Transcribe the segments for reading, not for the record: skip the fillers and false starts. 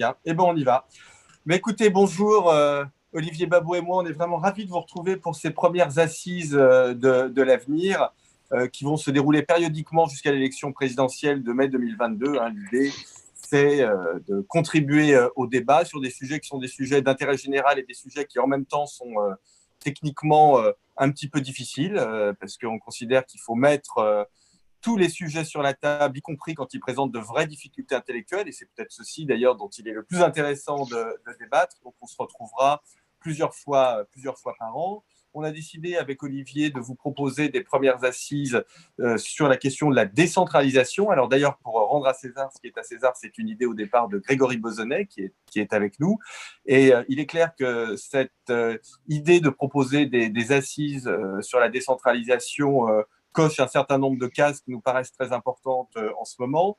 Bien, eh ben on y va. Mais écoutez, bonjour, Olivier Babot et moi, on est vraiment ravis de vous retrouver pour ces premières assises de l'avenir qui vont se dérouler périodiquement jusqu'à l'élection présidentielle de mai 2022. Hein. L'idée, c'est de contribuer au débat sur des sujets qui sont des sujets d'intérêt général et des sujets qui en même temps sont techniquement un petit peu difficiles parce qu'on considère qu'il faut mettre tous les sujets sur la table, y compris quand ils présentent de vraies difficultés intellectuelles. Et c'est peut-être ceci, d'ailleurs, dont il est le plus intéressant de débattre. Donc, on se retrouvera plusieurs fois par an. On a décidé avec Olivier de vous proposer des premières assises sur la question de la décentralisation. Alors d'ailleurs, pour rendre à César ce qui est à César, c'est une idée au départ de Grégory Bozonnet qui est avec nous. Et il est clair que cette idée de proposer des assises sur la décentralisation coche un certain nombre de cases qui nous paraissent très importantes en ce moment.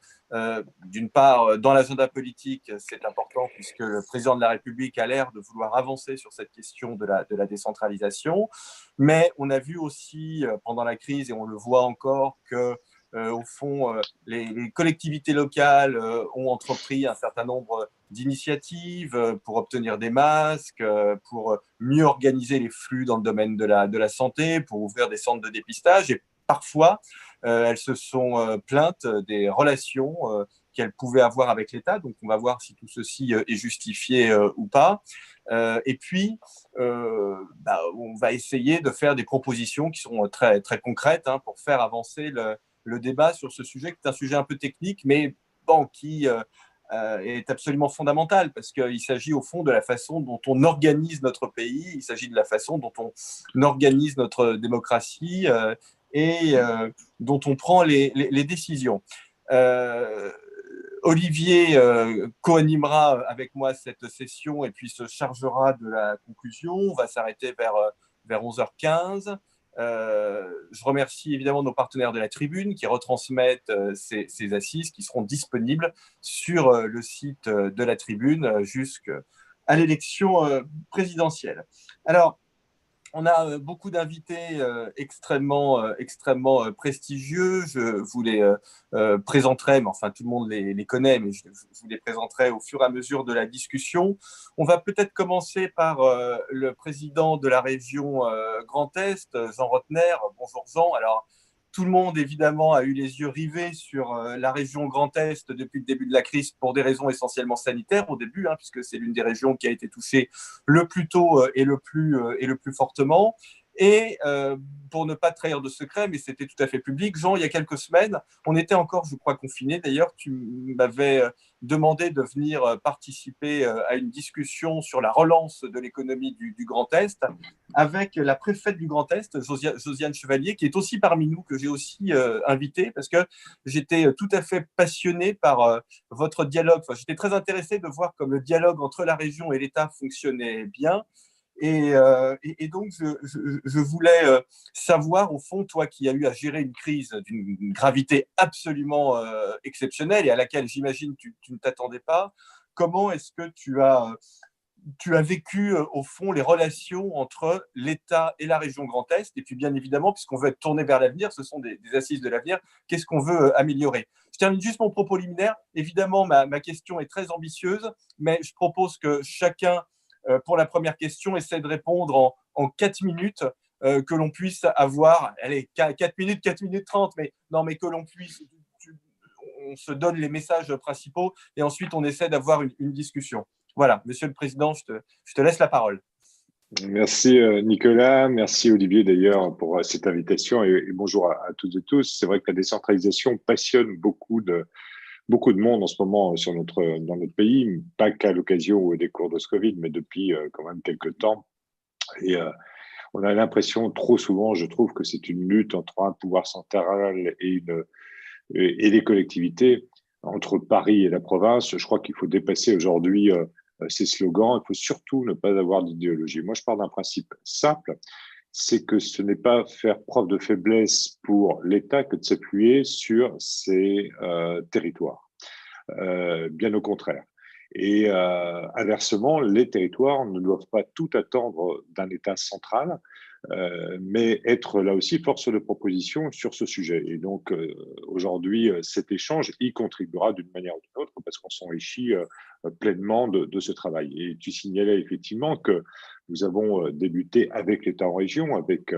D'une part, dans l'agenda politique, c'est important puisque le président de la République a l'air de vouloir avancer sur cette question de la décentralisation. Mais on a vu aussi pendant la crise, et on le voit encore, que au fond, les collectivités locales ont entrepris un certain nombre d'initiatives pour obtenir des masques, pour mieux organiser les flux dans le domaine de la santé, pour ouvrir des centres de dépistage. Et parfois, elles se sont plaintes des relations qu'elles pouvaient avoir avec l'État. Donc, on va voir si tout ceci est justifié ou pas. Et puis, on va essayer de faire des propositions qui sont très, très concrètes pour faire avancer le débat sur ce sujet, qui est un sujet un peu technique, mais bon, qui est absolument fondamental parce qu'il s'agit au fond de la façon dont on organise notre pays, il s'agit de la façon dont on organise notre démocratie et dont on prend les décisions. Euh, Olivier co-animera avec moi cette session et puis se chargera de la conclusion. On va s'arrêter vers 11h15. Je remercie évidemment nos partenaires de la Tribune qui retransmettent ces assises qui seront disponibles sur le site de la Tribune jusqu'à l'élection présidentielle. Alors, on a beaucoup d'invités extrêmement prestigieux. Je vous les présenterai, mais enfin tout le monde les connaît, mais je vous les présenterai au fur et à mesure de la discussion. On va peut-être commencer par le président de la région Grand Est, Jean Rotner. Bonjour Jean. Alors, tout le monde, évidemment, a eu les yeux rivés sur la région Grand Est depuis le début de la crise pour des raisons essentiellement sanitaires au début, puisque c'est l'une des régions qui a été touchée le plus tôt et le plus fortement. Et pour ne pas trahir de secret, mais c'était tout à fait public, Jean, il y a quelques semaines, on était encore, je crois, confinés. D'ailleurs, tu m'avais demandé de venir participer à une discussion sur la relance de l'économie du Grand Est avec la préfète du Grand Est, Josiane Chevalier, qui est aussi parmi nous, que j'ai aussi invité, parce que j'étais tout à fait passionné par votre dialogue. Enfin, j'étais très intéressé de voir comme le dialogue entre la région et l'État fonctionnait bien. Et donc, je voulais savoir, au fond, toi qui as eu à gérer une crise d'une gravité absolument exceptionnelle et à laquelle, j'imagine, tu ne t'attendais pas, comment est-ce que tu as vécu, au fond, les relations entre l'État et la région Grand Est? Et puis, bien évidemment, puisqu'on veut être tourné vers l'avenir, ce sont des assises de l'avenir, qu'est-ce qu'on veut améliorer? Je termine juste mon propos liminaire. Évidemment, ma question est très ambitieuse, mais je propose que chacun, pour la première question, essaie de répondre en 4 minutes, que l'on puisse avoir, allez, 4 minutes, 4 minutes 30, mais non, mais que l'on puisse, on se donne les messages principaux et ensuite on essaie d'avoir une discussion. Voilà, Monsieur le Président, je te laisse la parole. Merci Nicolas, merci Olivier d'ailleurs pour cette invitation et bonjour à toutes et tous. C'est vrai que la décentralisation passionne beaucoup de monde en ce moment dans notre pays, pas qu'à l'occasion des cours de ce Covid, mais depuis quand même quelques temps. Et on a l'impression trop souvent, je trouve, que c'est une lutte entre un pouvoir central et les collectivités, entre Paris et la province. Je crois qu'il faut dépasser aujourd'hui ces slogans. Il faut surtout ne pas avoir d'idéologie. Moi, je pars d'un principe simple, c'est que ce n'est pas faire preuve de faiblesse pour l'État que de s'appuyer sur ses territoires. Bien au contraire. Et inversement, les territoires ne doivent pas tout attendre d'un État central. mais être là aussi force de proposition sur ce sujet. Et donc, aujourd'hui, cet échange y contribuera d'une manière ou d'une autre parce qu'on s'enrichit pleinement de ce travail. Et tu signalais effectivement que nous avons débuté avec l'État en région, avec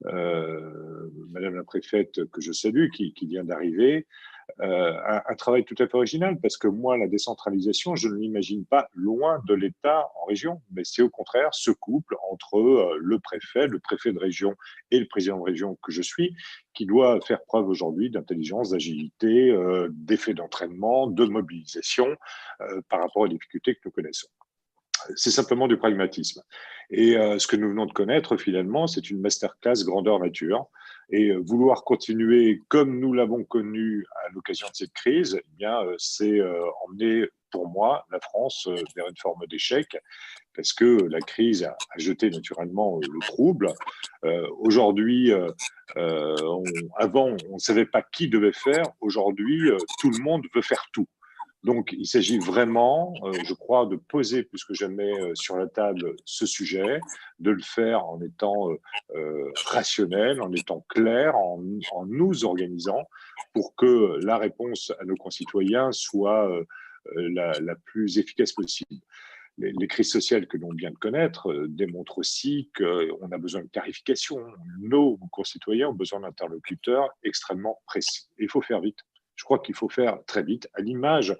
Madame la préfète que je salue, qui vient d'arriver, un travail tout à fait original, parce que moi, la décentralisation, je ne l'imagine pas loin de l'État en région, mais c'est au contraire ce couple entre le préfet de région et le président de région que je suis, qui doit faire preuve aujourd'hui d'intelligence, d'agilité, d'effet d'entraînement, de mobilisation par rapport aux difficultés que nous connaissons. C'est simplement du pragmatisme. Et ce que nous venons de connaître, finalement, c'est une masterclass grandeur nature. Et vouloir continuer comme nous l'avons connu à l'occasion de cette crise, eh bien, c'est emmener, pour moi, la France vers une forme d'échec, parce que la crise a jeté naturellement le trouble. Aujourd'hui, avant, on ne savait pas qui devait faire. Aujourd'hui, tout le monde veut faire tout. Donc, il s'agit vraiment, je crois, de poser plus que jamais sur la table ce sujet, de le faire en étant rationnel, en étant clair, en nous organisant pour que la réponse à nos concitoyens soit la plus efficace possible. Les crises sociales que l'on vient de connaître démontrent aussi qu'on a besoin de clarification. Nos concitoyens ont besoin d'interlocuteurs extrêmement précis. Il faut faire vite. Je crois qu'il faut faire très vite, à l'image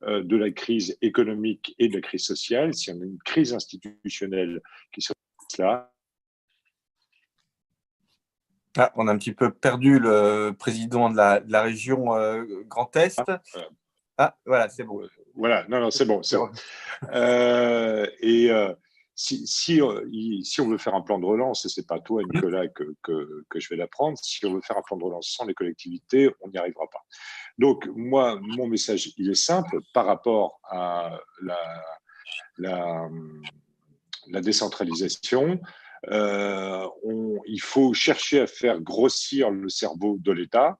de la crise économique et de la crise sociale. Si on a une crise institutionnelle qui se passe là. Ah, on a un petit peu perdu le président de la région Grand Est. Ah, voilà, c'est bon. Voilà, non, c'est bon. Si on veut faire un plan de relance, et ce n'est pas toi, Nicolas, que je vais l'apprendre, si on veut faire un plan de relance sans les collectivités, on n'y arrivera pas. Donc, moi, mon message, il est simple par rapport à la décentralisation. Il faut chercher à faire grossir le cerveau de l'État,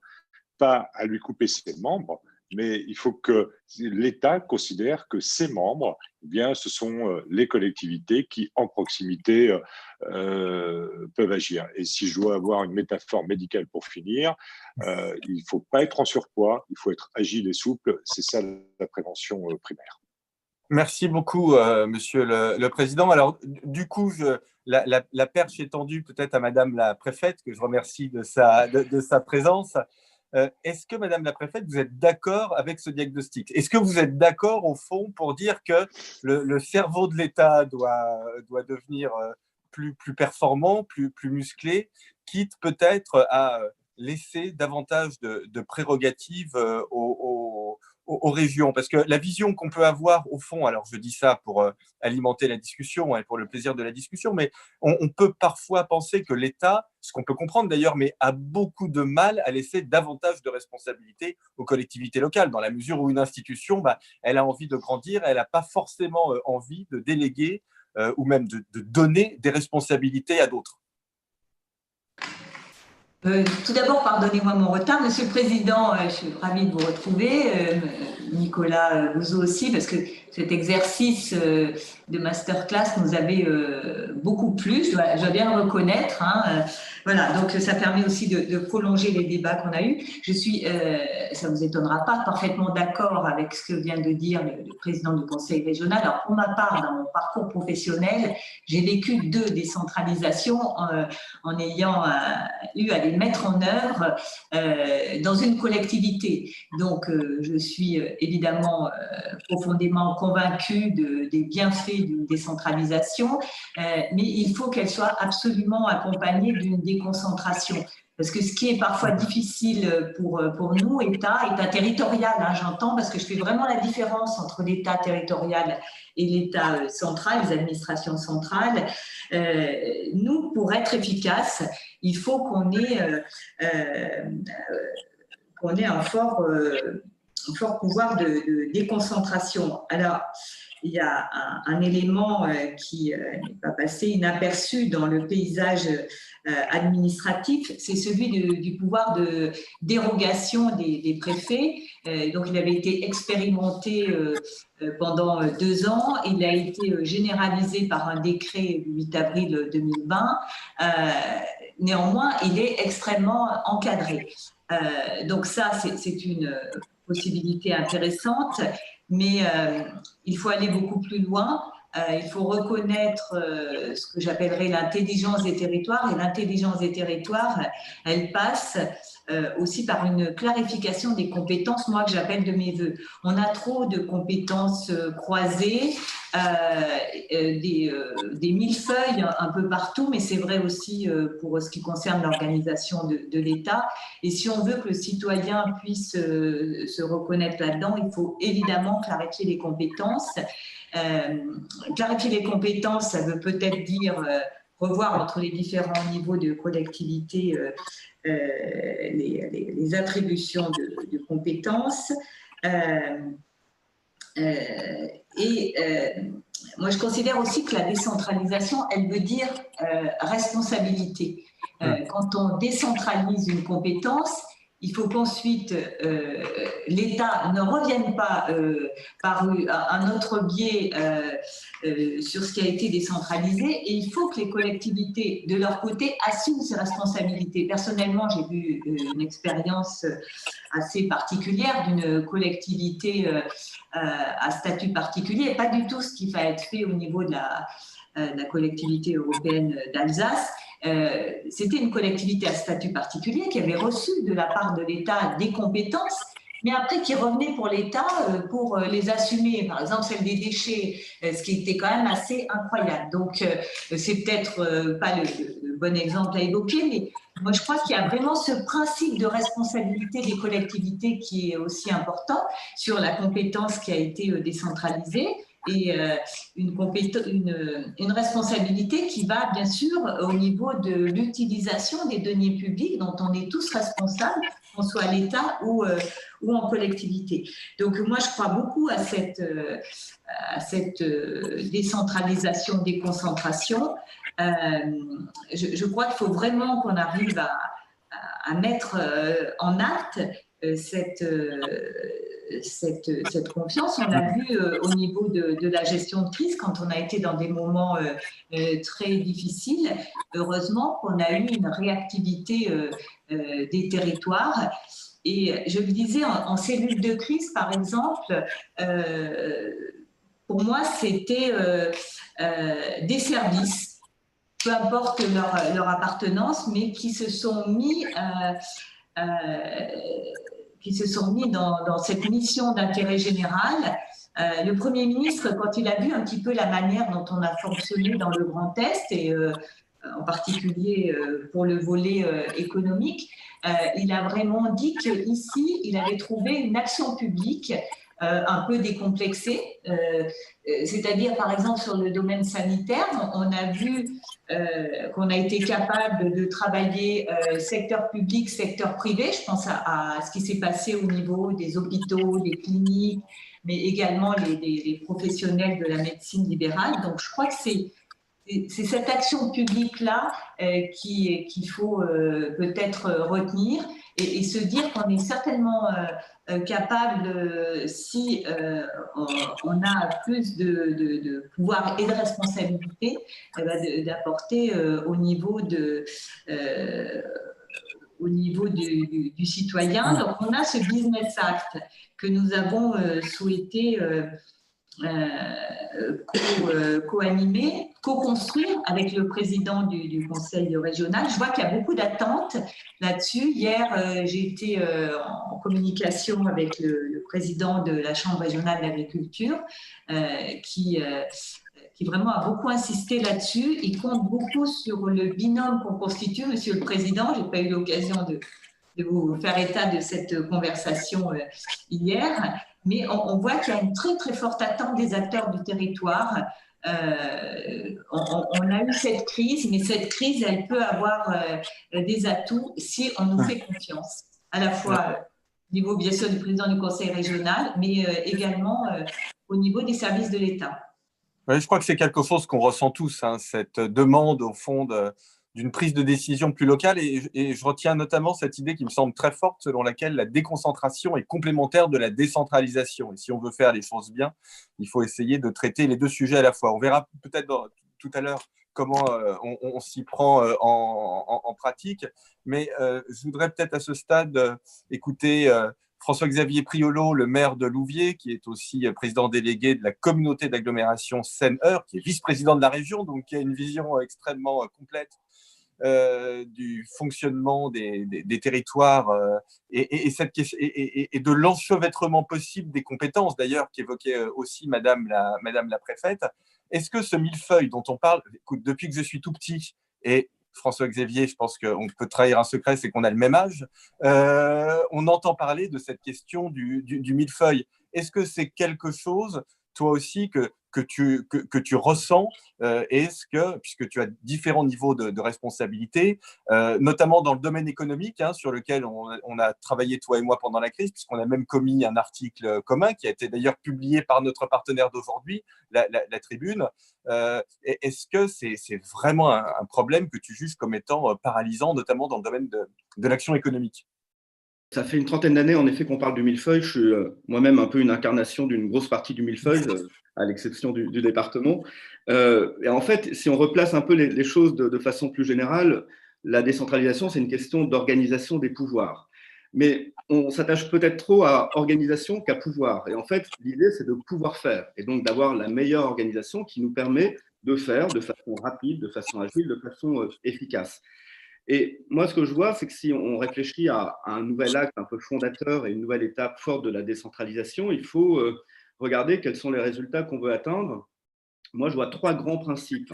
pas à lui couper ses membres, mais il faut que l'État considère que ses membres, eh bien, ce sont les collectivités qui, en proximité, peuvent agir. Et si je dois avoir une métaphore médicale pour finir, il ne faut pas être en surpoids, il faut être agile et souple. C'est ça la prévention primaire. Merci beaucoup, Monsieur le Président. Alors, du coup, la perche est tendue peut-être à Madame la préfète, que je remercie de sa présence. Est-ce que, Madame la préfète, vous êtes d'accord avec ce diagnostic? Est-ce que vous êtes d'accord, au fond, pour dire que le cerveau de l'État doit devenir plus performant, plus musclé, quitte peut-être à laisser davantage de prérogatives aux régions? Parce que la vision qu'on peut avoir, au fond, alors je dis ça pour alimenter la discussion et pour le plaisir de la discussion, mais on peut parfois penser que l'État, ce qu'on peut comprendre d'ailleurs, mais a beaucoup de mal à laisser davantage de responsabilités aux collectivités locales, dans la mesure où une institution, elle a envie de grandir, elle n'a pas forcément envie de déléguer ou même de donner des responsabilités à d'autres. Tout d'abord, pardonnez-moi mon retard. Monsieur le Président, je suis ravie de vous retrouver. Nicolas, vous aussi, parce que cet exercice de masterclass nous avait beaucoup plu, je dois bien le reconnaître. Voilà, donc ça permet aussi de prolonger les débats qu'on a eus. Je suis, ça ne vous étonnera pas, parfaitement d'accord avec ce que vient de dire le président du Conseil régional. Alors, pour ma part, dans mon parcours professionnel, j'ai vécu 2 décentralisations en ayant eu à les mettre en œuvre dans une collectivité. Donc, je suis évidemment profondément convaincue des bienfaits d'une décentralisation, mais il faut qu'elle soit absolument accompagnée d'une déconcentration. Parce que ce qui est parfois difficile pour nous, État territorial, j'entends, parce que je fais vraiment la différence entre l'État territorial et l'État central, les administrations centrales. Nous, pour être efficace, il faut qu'on ait un fort pouvoir de déconcentration. Alors, il y a un élément qui n'est pas passé inaperçu dans le paysage administratif, c'est celui du pouvoir de dérogation des préfets. Donc, il avait été expérimenté pendant 2 ans. Il a été généralisé par un décret du 8 avril 2020. Néanmoins, il est extrêmement encadré. Donc ça, c'est une possibilité intéressante, mais il faut aller beaucoup plus loin. Il faut reconnaître ce que j'appellerais l'intelligence des territoires. Et l'intelligence des territoires, elle passe aussi par une clarification des compétences, moi que j'appelle de mes voeux. On a trop de compétences croisées, des millefeuilles un peu partout, mais c'est vrai aussi pour ce qui concerne l'organisation de l'État. Et si on veut que le citoyen puisse se reconnaître là-dedans, il faut évidemment clarifier les compétences. Clarifier les compétences, ça veut peut-être dire revoir entre les différents niveaux de collectivité les attributions de compétences. Moi, je considère aussi que la décentralisation, elle veut dire responsabilité. Quand on décentralise une compétence, il faut qu'ensuite l'État ne revienne pas par un autre biais sur ce qui a été décentralisé, et il faut que les collectivités, de leur côté, assument ces responsabilités. Personnellement, j'ai vu une expérience assez particulière d'une collectivité à statut particulier, pas du tout ce qui va être fait au niveau de la collectivité européenne d'Alsace. C'était une collectivité à statut particulier qui avait reçu de la part de l'État des compétences, mais après qui revenait pour l'État pour les assumer, par exemple celle des déchets, ce qui était quand même assez incroyable. Donc c'est peut-être pas le bon exemple à évoquer, mais moi je crois qu'il y a vraiment ce principe de responsabilité des collectivités qui est aussi important sur la compétence qui a été décentralisée. Et une responsabilité qui va bien sûr au niveau de l'utilisation des deniers publics dont on est tous responsables, qu'on soit à l'État ou en collectivité. Donc moi je crois beaucoup à cette décentralisation, déconcentration. Je crois qu'il faut vraiment qu'on arrive à mettre en acte cette confiance. On l'a vu au niveau de la gestion de crise quand on a été dans des moments très difficiles. Heureusement qu'on a eu une réactivité des territoires. Et je le disais, en cellule de crise, par exemple, pour moi, c'était des services, peu importe leur appartenance, mais qui se sont mis dans cette mission d'intérêt général. Le Premier ministre, quand il a vu un petit peu la manière dont on a fonctionné dans le Grand Est, et en particulier pour le volet économique, il a vraiment dit qu'ici, il avait trouvé une action publique un peu décomplexée. C'est-à-dire, par exemple, sur le domaine sanitaire, on a vu qu'on a été capable de travailler secteur public, secteur privé. Je pense à ce qui s'est passé au niveau des hôpitaux, des cliniques, mais également les professionnels de la médecine libérale. Donc, je crois que c'est cette action publique-là qu'il faut peut-être retenir et se dire qu'on est certainement capable, si on a plus de pouvoir et de responsabilité, d'apporter au niveau du citoyen. Donc, on a ce Business Act que nous avons souhaité co-animer, co-construire avec le président du conseil régional. Je vois qu'il y a beaucoup d'attentes là-dessus. Hier, j'ai été en communication avec le président de la Chambre régionale d'agriculture qui vraiment a beaucoup insisté là-dessus. Il compte beaucoup sur le binôme qu'on constitue, Monsieur le Président. Je n'ai pas eu l'occasion de vous faire état de cette conversation hier. Mais on voit qu'il y a une très, très forte attente des acteurs du territoire. On a eu cette crise, mais cette crise, elle peut avoir des atouts si on nous fait confiance. À la fois au niveau, bien sûr, du président du conseil régional, mais également au niveau des services de l'État. Ouais, je crois que c'est quelque chose qu'on ressent tous, hein, cette demande au fond d'une prise de décision plus locale. Et je retiens notamment cette idée qui me semble très forte, selon laquelle la déconcentration est complémentaire de la décentralisation. Et si on veut faire les choses bien, il faut essayer de traiter les deux sujets à la fois. On verra peut-être tout à l'heure comment on s'y prend en pratique. Mais je voudrais peut-être à ce stade écouter François-Xavier Priolo, le maire de Louviers, qui est aussi président délégué de la communauté d'agglomération Seine-Eure, qui est vice-président de la région, donc qui a une vision extrêmement complète du fonctionnement des territoires et de l'enchevêtrement possible des compétences, d'ailleurs, qu'évoquait aussi Madame la préfète. Est-ce que ce millefeuille dont on parle, écoute, depuis que je suis tout petit, et François-Xavier, je pense qu'on peut trahir un secret, c'est qu'on a le même âge, on entend parler de cette question du millefeuille. Est-ce que c'est quelque chose, toi aussi, que tu ressens, est-ce que, puisque tu as différents niveaux de responsabilité, notamment dans le domaine économique, hein, sur lequel on a travaillé, toi et moi, pendant la crise, puisqu'on a même commis un article commun qui a été d'ailleurs publié par notre partenaire d'aujourd'hui, la Tribune. Est-ce que c'est vraiment un problème que tu juges comme étant paralysant, notamment dans le domaine de l'action économique? Ça fait une trentaine d'années, en effet, qu'on parle du millefeuille. Je suis moi-même un peu une incarnation d'une grosse partie du millefeuille, à l'exception du département. Et en fait, si on replace un peu les choses de façon plus générale, la décentralisation, c'est une question d'organisation des pouvoirs. Mais on s'attache peut-être trop à organisation qu'à pouvoir. Et en fait, l'idée, c'est de pouvoir faire. Et donc d'avoir la meilleure organisation qui nous permet de faire de façon rapide, de façon agile, de façon efficace. Et moi, ce que je vois, c'est que si on réfléchit à un nouvel acte un peu fondateur et une nouvelle étape forte de la décentralisation, il faut regarder quels sont les résultats qu'on veut atteindre. Moi, je vois trois grands principes.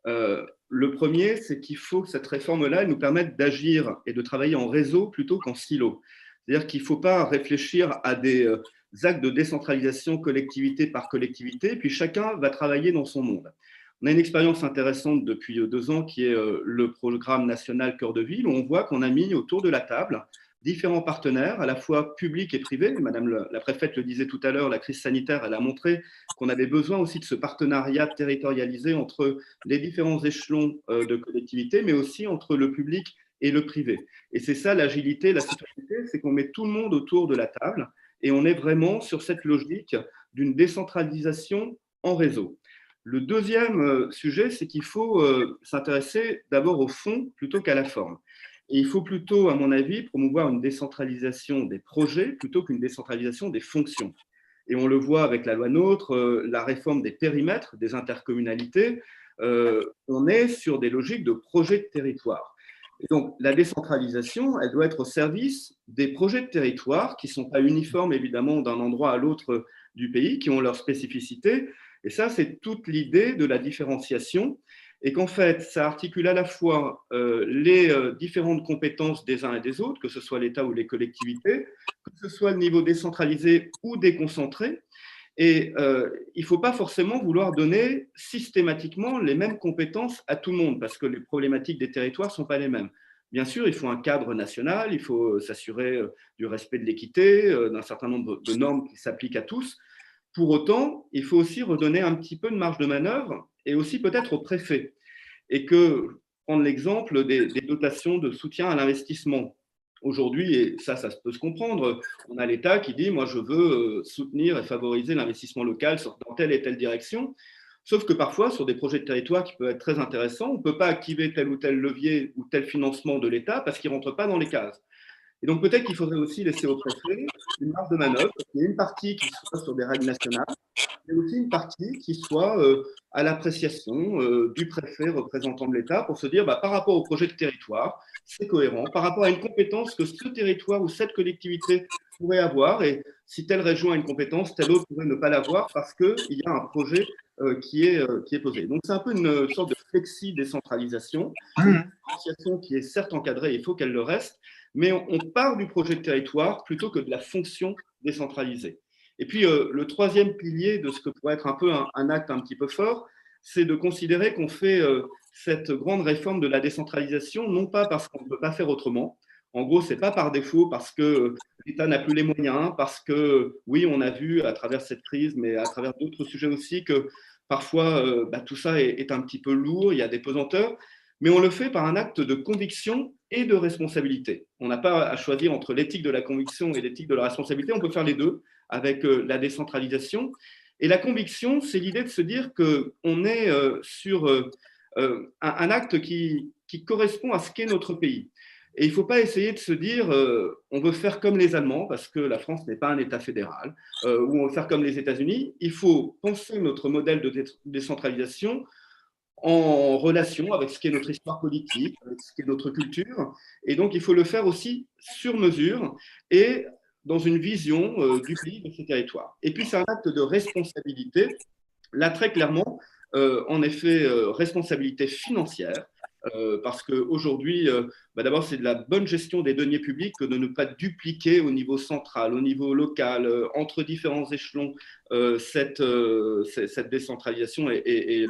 Le premier, c'est qu'il faut que cette réforme-là nous permette d'agir et de travailler en réseau plutôt qu'en silo. C'est-à-dire qu'il ne faut pas réfléchir à des actes de décentralisation collectivité par collectivité, puis chacun va travailler dans son monde. On a une expérience intéressante depuis 2 ans qui est le programme national Cœur de Ville, où on voit qu'on a mis autour de la table différents partenaires, à la fois publics et privés. Madame la préfète le disait tout à l'heure, la crise sanitaire, elle a montré qu'on avait besoin aussi de ce partenariat territorialisé entre les différents échelons de collectivité, mais aussi entre le public et le privé. Et c'est ça l'agilité, la citoyenneté, c'est qu'on met tout le monde autour de la table et on est vraiment sur cette logique d'une décentralisation en réseau. Le deuxième sujet, c'est qu'il faut s'intéresser d'abord au fond plutôt qu'à la forme. Et il faut plutôt, à mon avis, promouvoir une décentralisation des projets plutôt qu'une décentralisation des fonctions. Et on le voit avec la loi NOTRe, la réforme des périmètres, des intercommunalités, on est sur des logiques de projets de territoire. Et donc, la décentralisation, elle doit être au service des projets de territoire qui ne sont pas uniformes, évidemment, d'un endroit à l'autre du pays, qui ont leurs spécificités. Et ça, c'est toute l'idée de la différenciation. Et qu'en fait, ça articule à la fois les différentes compétences des uns et des autres, que ce soit l'État ou les collectivités, que ce soit le niveau décentralisé ou déconcentré. Et il ne faut pas forcément vouloir donner systématiquement les mêmes compétences à tout le monde, parce que les problématiques des territoires ne sont pas les mêmes. Bien sûr, il faut un cadre national, il faut s'assurer du respect de l'équité, d'un certain nombre de normes qui s'appliquent à tous. Pour autant, il faut aussi redonner un petit peu de marge de manœuvre et aussi peut-être aux préfets. Et que, prendre l'exemple des dotations de soutien à l'investissement. Aujourd'hui, et ça peut se comprendre, on a l'État qui dit « moi, je veux soutenir et favoriser l'investissement local dans telle et telle direction ». Sauf que parfois, sur des projets de territoire qui peuvent être très intéressants, on ne peut pas activer tel ou tel levier ou tel financement de l'État parce qu'il ne rentre pas dans les cases. Et donc, peut-être qu'il faudrait aussi laisser au préfet une marge de manœuvre. Il y a une partie qui soit sur des règles nationales, mais aussi une partie qui soit à l'appréciation du préfet représentant de l'État pour se dire, par rapport au projet de territoire, c'est cohérent, par rapport à une compétence que ce territoire ou cette collectivité pourrait avoir, et si telle région a une compétence, telle autre pourrait ne pas l'avoir parce qu'il y a un projet qui est posé. Donc, c'est un peu une sorte de flexi-décentralisation, une différenciation qui est certes encadrée, il faut qu'elle le reste, mais on part du projet de territoire plutôt que de la fonction décentralisée. Et puis, le troisième pilier de ce que pourrait être un peu un acte un petit peu fort, c'est de considérer qu'on fait cette grande réforme de la décentralisation, non pas parce qu'on ne peut pas faire autrement. En gros, ce n'est pas par défaut, parce que l'État n'a plus les moyens, parce que, oui, on a vu à travers cette crise, mais à travers d'autres sujets aussi, que parfois, tout ça est un petit peu lourd, il y a des pesanteurs, mais on le fait par un acte de conviction et de responsabilité. On n'a pas à choisir entre l'éthique de la conviction et l'éthique de la responsabilité, on peut faire les deux avec la décentralisation. Et la conviction, c'est l'idée de se dire qu'on est sur un acte qui correspond à ce qu'est notre pays. Et il ne faut pas essayer de se dire on veut faire comme les Allemands, parce que la France n'est pas un État fédéral, ou on veut faire comme les États-Unis. Il faut penser notre modèle de décentralisation en relation avec ce qu'est notre histoire politique, avec ce qu'est notre culture. Et donc, il faut le faire aussi sur mesure et dans une vision du pays, de ces territoires. Et puis, c'est un acte de responsabilité. Là, très clairement, en effet, responsabilité financière, parce qu'aujourd'hui, d'abord, c'est de la bonne gestion des deniers publics que de ne pas dupliquer au niveau central, au niveau local, entre différents échelons, cette décentralisation et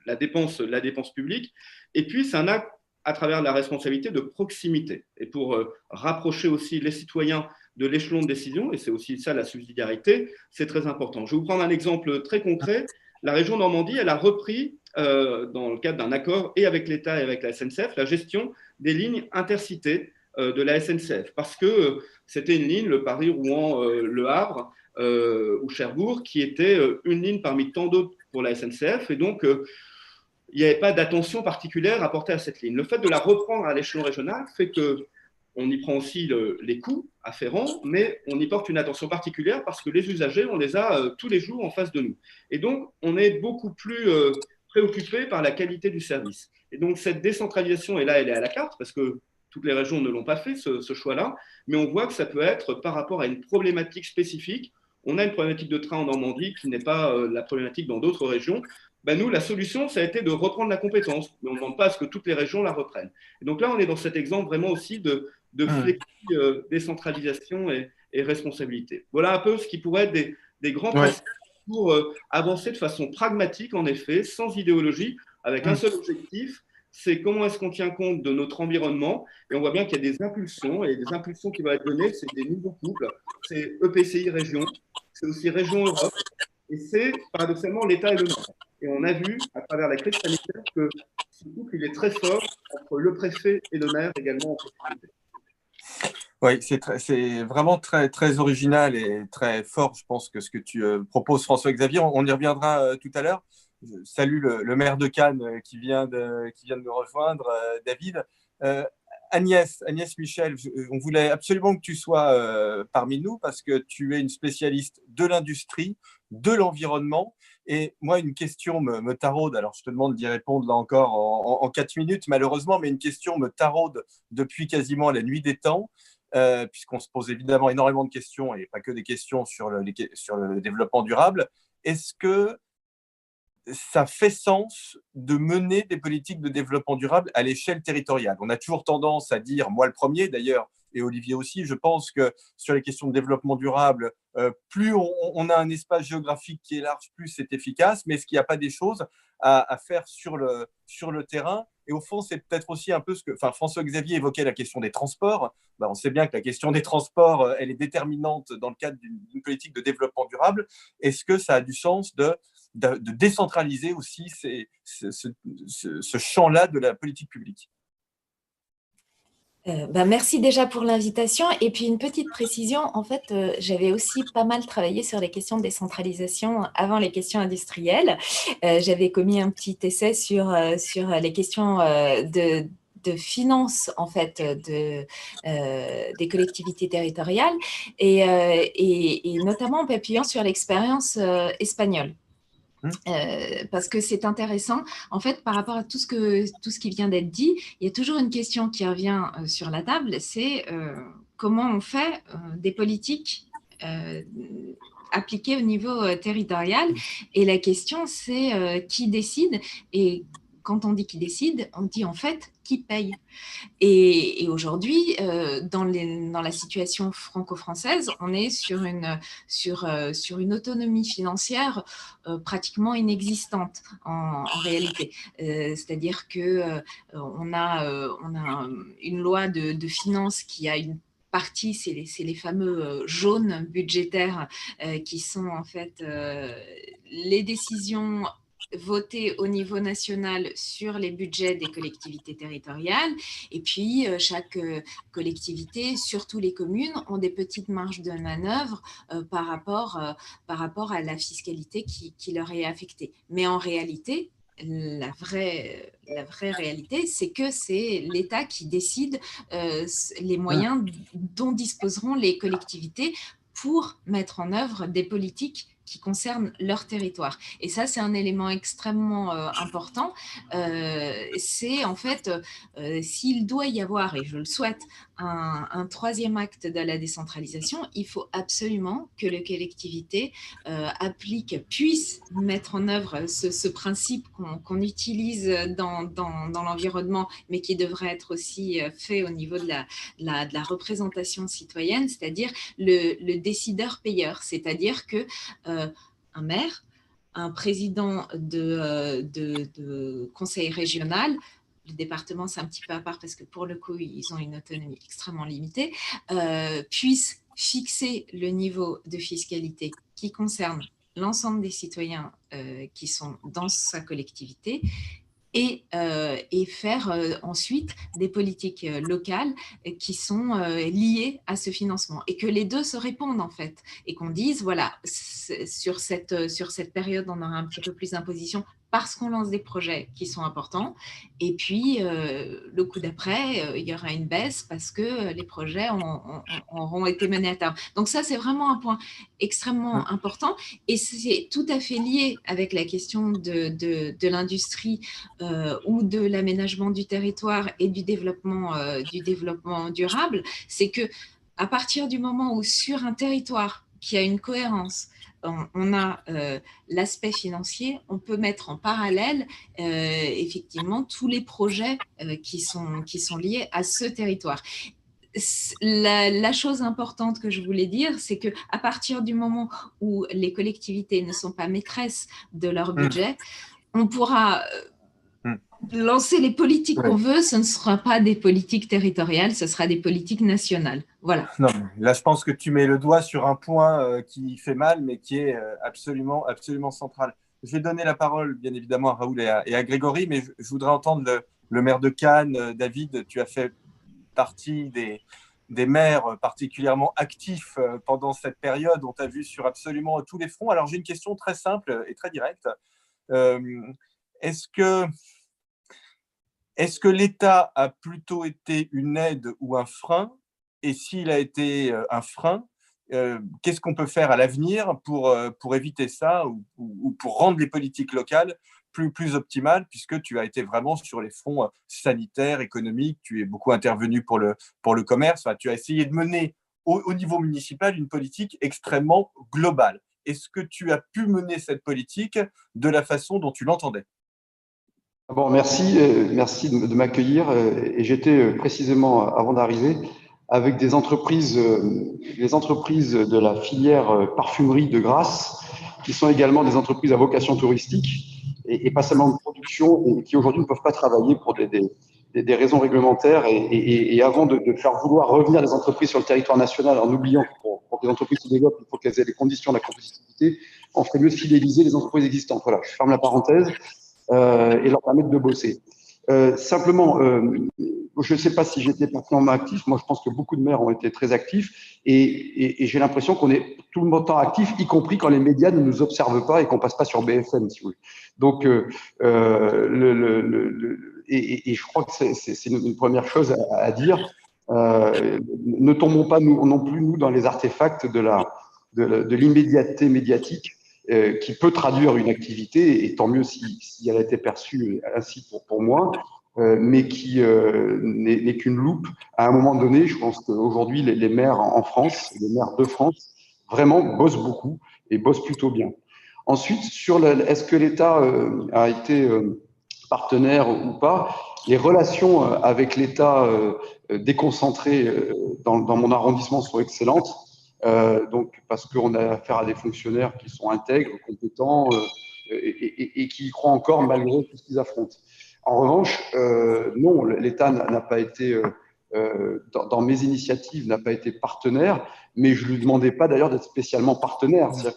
la dépense publique. Et puis, c'est un acte à travers la responsabilité de proximité. Et pour rapprocher aussi les citoyens de l'échelon de décision, et c'est aussi ça la subsidiarité, c'est très important. Je vais vous prendre un exemple très concret. La région Normandie, elle a repris, dans le cadre d'un accord et avec l'État et avec la SNCF, la gestion des lignes intercités de la SNCF. Parce que c'était une ligne, le Paris-Rouen, Le Havre ou Cherbourg, qui était une ligne parmi tant d'autres pour la SNCF. Et donc, il n'y avait pas d'attention particulière apportée à cette ligne. Le fait de la reprendre à l'échelon régional fait qu'on y prend aussi les coûts afférents, mais on y porte une attention particulière parce que les usagers, on les a tous les jours en face de nous. Et donc, on est beaucoup plus préoccupé par la qualité du service. Et donc, cette décentralisation, et là, elle est à la carte parce que toutes les régions ne l'ont pas fait, ce choix-là, mais on voit que ça peut être par rapport à une problématique spécifique. On a une problématique de train en Normandie qui n'est pas la problématique dans d'autres régions. Nous, la solution, ça a été de reprendre la compétence, mais on ne demande pas à ce que toutes les régions la reprennent. Et donc là, on est dans cet exemple vraiment aussi de décentralisation et responsabilité. Voilà un peu ce qui pourrait être des grands principes pour avancer de façon pragmatique, en effet, sans idéologie, avec un seul objectif, c'est comment est-ce qu'on tient compte de notre environnement. Et on voit bien qu'il y a des impulsions, et des impulsions qui vont être données, c'est des nouveaux couples, c'est EPCI région, c'est aussi région Europe, et c'est paradoxalement l'État et le maire. Et on a vu, à travers la crise sanitaire, que ce couple, il est très fort entre le préfet et le maire également en proximité. Oui, c'est vraiment très, très original et très fort, je pense, que ce que tu proposes, François-Xavier. On y reviendra tout à l'heure. Je salue le maire de Cannes qui vient de me rejoindre, David. Agnès Michel, on voulait absolument que tu sois parmi nous parce que tu es une spécialiste de l'industrie, de l'environnement. Et moi, une question me taraude. Alors, je te demande d'y répondre là encore en 4 minutes, malheureusement, mais une question me taraude depuis quasiment la nuit des temps. Puisqu'on se pose évidemment énormément de questions et pas que des questions sur le développement durable. Est-ce que ça fait sens de mener des politiques de développement durable à l'échelle territoriale? On a toujours tendance à dire, moi le premier d'ailleurs, et Olivier aussi, je pense que sur les questions de développement durable, plus on a un espace géographique qui est large, plus c'est efficace, mais est-ce qu'il n'y a pas des choses à faire sur le terrain? Et au fond, c'est peut-être aussi un peu ce que François-Xavier évoquait, la question des transports. On sait bien que la question des transports, elle est déterminante dans le cadre d'une politique de développement durable. Est-ce que ça a du sens de décentraliser aussi ce champ-là de la politique publique? Merci déjà pour l'invitation. Et puis une petite précision, en fait, j'avais aussi pas mal travaillé sur les questions de décentralisation avant les questions industrielles. J'avais commis un petit essai sur les questions de finances en fait des collectivités territoriales et notamment en m'appuyant sur l'expérience espagnole. Parce que c'est intéressant. En fait, par rapport à tout ce qui vient d'être dit, il y a toujours une question qui revient sur la table, c'est comment on fait des politiques appliquées au niveau territorial. Et la question, c'est qui décide et quand on dit qui décide, on dit en fait qui paye. Et aujourd'hui, dans la situation franco-française, on est sur une autonomie financière pratiquement inexistante en réalité. C'est-à-dire qu'on a une loi de finances qui a une partie, c'est les fameux jaunes budgétaires qui sont en fait les décisions votées au niveau national sur les budgets des collectivités territoriales. Et puis, chaque collectivité, surtout les communes, ont des petites marges de manœuvre par rapport à la fiscalité qui leur est affectée. Mais en réalité, la vraie réalité, c'est que c'est l'État qui décide les moyens dont disposeront les collectivités pour mettre en œuvre des politiques qui concernent leur territoire. Et ça, c'est un élément extrêmement important. C'est en fait, s'il doit y avoir, et je le souhaite, un troisième acte de la décentralisation, il faut absolument que les collectivités puissent mettre en œuvre ce principe qu'on utilise dans l'environnement, mais qui devrait être aussi fait au niveau de la représentation citoyenne, c'est-à-dire le décideur-payeur, c'est-à-dire que un maire, un président de conseil régional, le département c'est un petit peu à part parce que pour le coup ils ont une autonomie extrêmement limitée, puissent fixer le niveau de fiscalité qui concerne l'ensemble des citoyens qui sont dans sa collectivité et faire ensuite des politiques locales qui sont liées à ce financement et que les deux se répondent en fait et qu'on dise voilà, sur cette période on aura un petit peu plus d'imposition parce qu'on lance des projets qui sont importants et puis le coup d'après il y aura une baisse parce que les projets auront été menés à terme. Donc ça c'est vraiment un point extrêmement important et c'est tout à fait lié avec la question de l'industrie ou de l'aménagement du territoire et du développement durable, c'est que à partir du moment où sur un territoire qui a une cohérence, on a l'aspect financier, on peut mettre en parallèle effectivement tous les projets qui sont liés à ce territoire. La chose importante que je voulais dire, c'est qu'à partir du moment où les collectivités ne sont pas maîtresses de leur budget, on pourra lancer les politiques qu'on veut, ce ne sera pas des politiques territoriales, ce sera des politiques nationales. Voilà. Non, là, je pense que tu mets le doigt sur un point qui fait mal, mais qui est absolument, absolument central. Je vais donner la parole, bien évidemment, à Raoul et à Grégory, mais je voudrais entendre le maire de Cannes. David, tu as fait partie des maires particulièrement actifs pendant cette période. On t'a vu sur absolument tous les fronts. Alors, j'ai une question très simple et très directe. Est-ce que l'État a plutôt été une aide ou un frein? Et s'il a été un frein, qu'est-ce qu'on peut faire à l'avenir pour éviter ça ou pour rendre les politiques locales plus optimales, puisque tu as été vraiment sur les fronts sanitaires, économiques, tu es beaucoup intervenu pour le commerce, enfin, tu as essayé de mener au niveau municipal une politique extrêmement globale. Est-ce que tu as pu mener cette politique de la façon dont tu l'entendais? Bon, merci de m'accueillir. Et j'étais précisément, avant d'arriver, avec les entreprises de la filière parfumerie de Grasse, qui sont également des entreprises à vocation touristique et pas seulement de production, et qui aujourd'hui ne peuvent pas travailler pour des raisons réglementaires. Et avant de faire vouloir revenir les entreprises sur le territoire national en oubliant que pour que les entreprises se développent, il faut qu'elles aient les conditions de la compétitivité, on ferait mieux de fidéliser les entreprises existantes. Voilà, je ferme la parenthèse. Et leur permettre de bosser. Simplement, je ne sais pas si j'étais particulièrement actif. Moi, je pense que beaucoup de maires ont été très actifs et j'ai l'impression qu'on est tout le temps actif, y compris quand les médias ne nous observent pas et qu'on passe pas sur BFM, si vous voulez. Donc, et je crois que c'est une première chose à dire. Ne tombons pas non plus nous dans les artefacts de l'immédiateté médiatique. Qui peut traduire une activité, et tant mieux si elle a été perçue ainsi pour moi, mais qui n'est qu'une loupe. À un moment donné, je pense qu'aujourd'hui, les maires en France, les maires de France, vraiment bossent beaucoup et bossent plutôt bien. Ensuite, est-ce que l'État a été partenaire ou pas, les relations avec l'État déconcentré dans mon arrondissement sont excellentes. Donc, parce qu'on a affaire à des fonctionnaires qui sont intègres, compétents et qui y croient encore malgré tout ce qu'ils affrontent. En revanche, non, l'État n'a pas été, dans mes initiatives, n'a pas été partenaire, mais je ne lui demandais pas d'ailleurs d'être spécialement partenaire. C'est-à-dire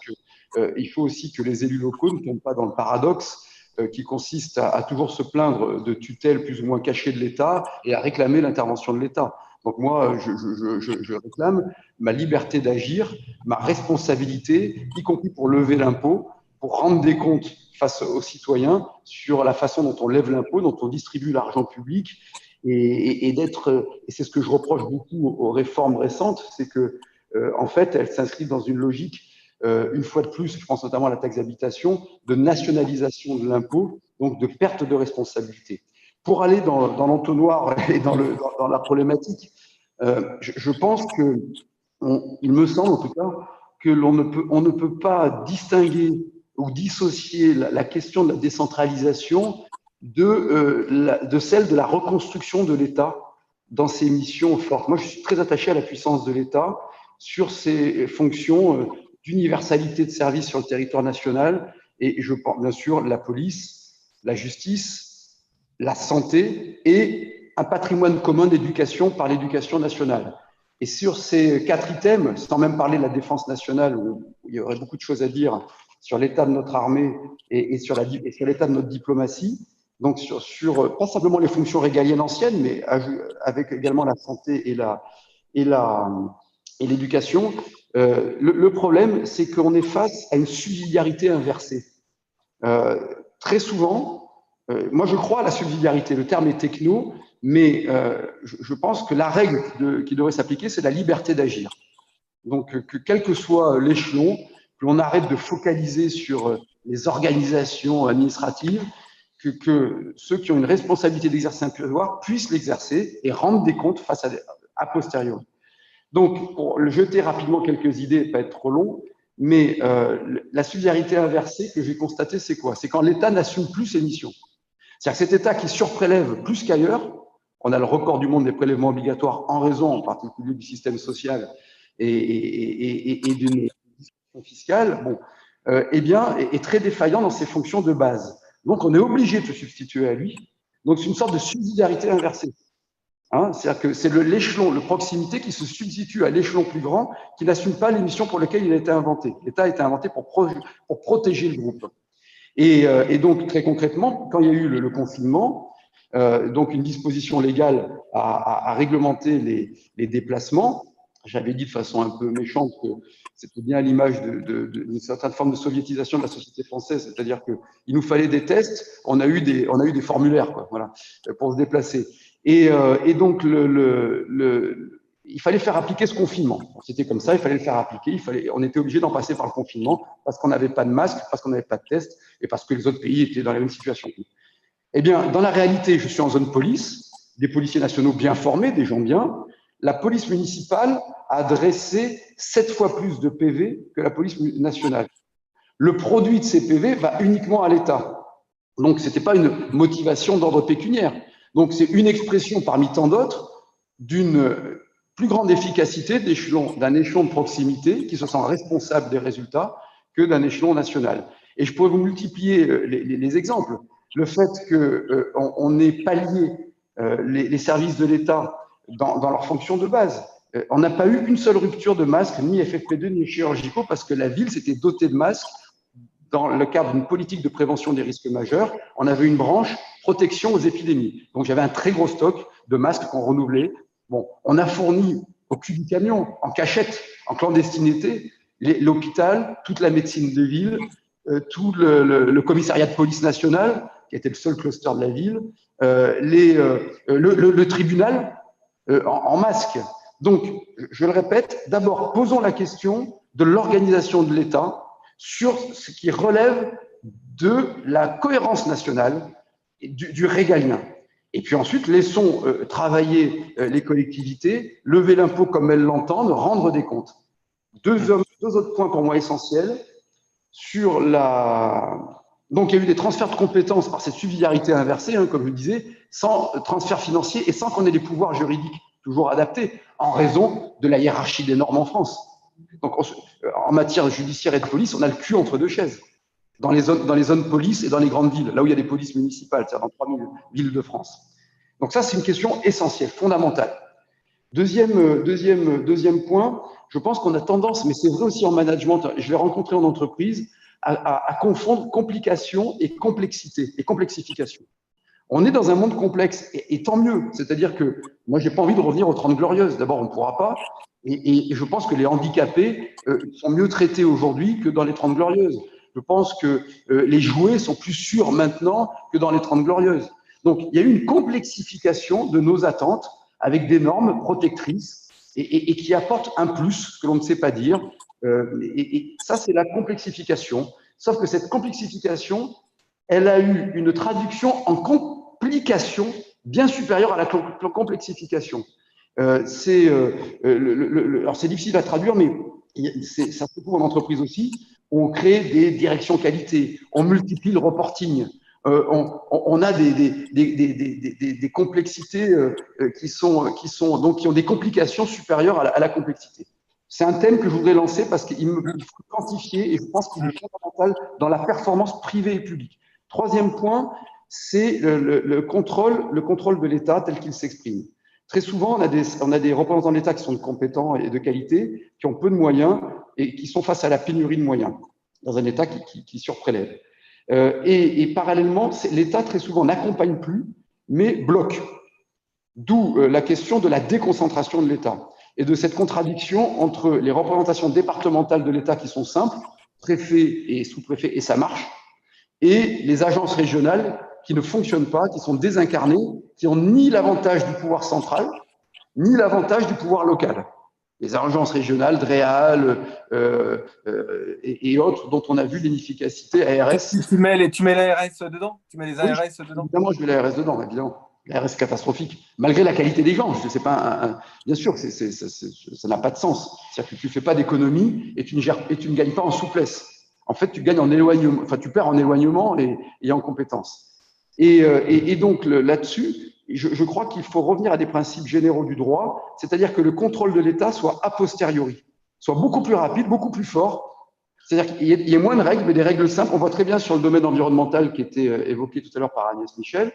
qu'il faut aussi que les élus locaux ne tombent pas dans le paradoxe qui consiste à toujours se plaindre de tutelles plus ou moins cachées de l'État et à réclamer l'intervention de l'État. Donc moi, je réclame ma liberté d'agir, ma responsabilité, y compris pour lever l'impôt, pour rendre des comptes face aux citoyens sur la façon dont on lève l'impôt, dont on distribue l'argent public, et c'est ce que je reproche beaucoup aux réformes récentes, c'est que en fait, elles s'inscrivent dans une logique, une fois de plus, je pense notamment à la taxe d'habitation, de nationalisation de l'impôt, donc de perte de responsabilité. Pour aller dans l'entonnoir et dans la problématique, je pense que, il me semble en tout cas, que on ne peut pas distinguer ou dissocier la question de la décentralisation de celle de la reconstruction de l'État dans ses missions fortes. Moi, je suis très attaché à la puissance de l'État sur ses fonctions d'universalité de service sur le territoire national, et je pense bien sûr la police, la justice, la santé et un patrimoine commun d'éducation par l'éducation nationale. Et sur ces 4 items, sans même parler de la défense nationale, où il y aurait beaucoup de choses à dire sur l'état de notre armée et sur l'état de notre diplomatie, donc sur pas simplement les fonctions régaliennes anciennes, mais avec également la santé et l'éducation, le problème, c'est qu'on est face à une subsidiarité inversée. Très souvent, moi je crois à la subsidiarité, le terme est techno, mais je pense que la règle qui devrait s'appliquer, c'est la liberté d'agir. Donc, que quel que soit l'échelon, que l'on arrête de focaliser sur les organisations administratives, que ceux qui ont une responsabilité d'exercer un pouvoir puissent l'exercer et rendre des comptes face à posteriori. Donc, pour jeter rapidement quelques idées, pas être trop long, mais la subsidiarité inversée que j'ai constatée, c'est quoi? C'est quand l'État n'assume plus ses missions. C'est-à-dire que cet État qui surprélève plus qu'ailleurs, on a le record du monde des prélèvements obligatoires en raison en particulier du système social et d'une discussion fiscale, bon, eh bien, est très défaillant dans ses fonctions de base. Donc, on est obligé de se substituer à lui. Donc, c'est une sorte de subsidiarité inversée. Hein, c'est-à-dire que c'est l'échelon, le proximité qui se substitue à l'échelon plus grand qui n'assume pas les missions pour lesquelles il a été inventé. L'État a été inventé pour protéger le groupe. Et donc, très concrètement, quand il y a eu le confinement, donc une disposition légale à réglementer les déplacements, j'avais dit de façon un peu méchante que c'était bien à l'image d'une certaine forme de soviétisation de la société française, c'est-à-dire qu'il nous fallait des tests, on a eu des formulaires, quoi, voilà, pour se déplacer. Et donc, il fallait faire appliquer ce confinement. C'était comme ça, il fallait le faire appliquer. On était obligé d'en passer par le confinement parce qu'on n'avait pas de masque, parce qu'on n'avait pas de test et parce que les autres pays étaient dans la même situation. Eh bien, dans la réalité, je suis en zone police, des policiers nationaux bien formés, des gens bien. La police municipale a adressé 7 fois plus de PV que la police nationale. Le produit de ces PV va uniquement à l'État. Donc, ce n'était pas une motivation d'ordre pécuniaire. Donc, c'est une expression parmi tant d'autres d'une plus grande efficacité d'un échelon de proximité qui se sent responsable des résultats que d'un échelon national. Et je pourrais vous multiplier les exemples. Le fait qu'on ait pallié les services de l'État dans leurs fonctions de base. On n'a pas eu une seule rupture de masques, ni FFP2, ni chirurgicaux, parce que la ville s'était dotée de masques dans le cadre d'une politique de prévention des risques majeurs. On avait une branche protection aux épidémies. Donc, j'avais un très gros stock de masques qu'on renouvelait. Bon, on a fourni au cul du camion, en cachette, en clandestinité, l'hôpital, toute la médecine de ville, tout le commissariat de police nationale, qui était le seul cluster de la ville, le tribunal en masque. Donc, je le répète, d'abord, posons la question de l'organisation de l'État sur ce qui relève de la cohérence nationale et du régalien. Et puis ensuite, laissons travailler les collectivités, lever l'impôt comme elles l'entendent, rendre des comptes. Deux autres points pour moi essentiels. Sur la Donc, il y a eu des transferts de compétences par cette subsidiarité inversée, hein, comme je le disais, sans transfert financier et sans qu'on ait des pouvoirs juridiques toujours adaptés, en raison de la hiérarchie des normes en France. Donc, en matière judiciaire et de police, on a le cul entre deux chaises. Dans les zones police et dans les grandes villes, là où il y a des polices municipales, c'est-à-dire dans 3000 villes de France. Donc ça, c'est une question essentielle, fondamentale. Deuxième point, je pense qu'on a tendance, mais c'est vrai aussi en management, je l'ai rencontré en entreprise, à confondre complication et complexité et complexification. On est dans un monde complexe et tant mieux. C'est-à-dire que moi, j'ai pas envie de revenir aux 30 glorieuses. D'abord, on ne pourra pas. Et je pense que les handicapés sont mieux traités aujourd'hui que dans les 30 glorieuses. Je pense que les jouets sont plus sûrs maintenant que dans les 30 glorieuses. Donc, il y a eu une complexification de nos attentes avec des normes protectrices et qui apportent un plus que l'on ne sait pas dire. Et ça, c'est la complexification. Sauf que cette complexification, elle a eu une traduction en complication bien supérieure à la complexification. Alors, c'est difficile à traduire, mais ça se trouve en entreprise aussi. On crée des directions qualité, on multiplie le reporting, on a des complexités qui ont des complications supérieures à la complexité. C'est un thème que je voudrais lancer parce qu'il faut quantifier et je pense qu'il est fondamental dans la performance privée et publique. Troisième point, c'est le contrôle de l'État tel qu'il s'exprime. Très souvent, on a des représentants de l'État qui sont compétents et de qualité, qui ont peu de moyens et qui sont face à la pénurie de moyens dans un État qui surprélève. Et parallèlement, l'État très souvent n'accompagne plus, mais bloque. D'où la question de la déconcentration de l'État et de cette contradiction entre les représentations départementales de l'État qui sont simples, préfet et sous-préfet, et ça marche, et les agences régionales qui ne fonctionnent pas, qui sont désincarnées, qui n'ont ni l'avantage du pouvoir central, ni l'avantage du pouvoir local. Les agences régionales, DREAL et autres, dont on a vu l'inefficacité, ARS. Tu mets l'ARS dedans? Tu mets les ARS dedans? Évidemment, je mets l'ARS dedans, évidemment. L'ARS est catastrophique, malgré la qualité des gens. C'est pas bien sûr, ça n'a pas de sens. C'est-à-dire que tu ne fais pas d'économie et tu ne gagnes pas en souplesse. En fait, tu gagnes en éloignement, enfin, tu perds en éloignement et en compétence. Et donc, là-dessus, je crois qu'il faut revenir à des principes généraux du droit, c'est-à-dire que le contrôle de l'État soit a posteriori, soit beaucoup plus rapide, beaucoup plus fort. C'est-à-dire qu'il y ait moins de règles, mais des règles simples. On voit très bien sur le domaine environnemental qui était évoqué tout à l'heure par Agnès Michel.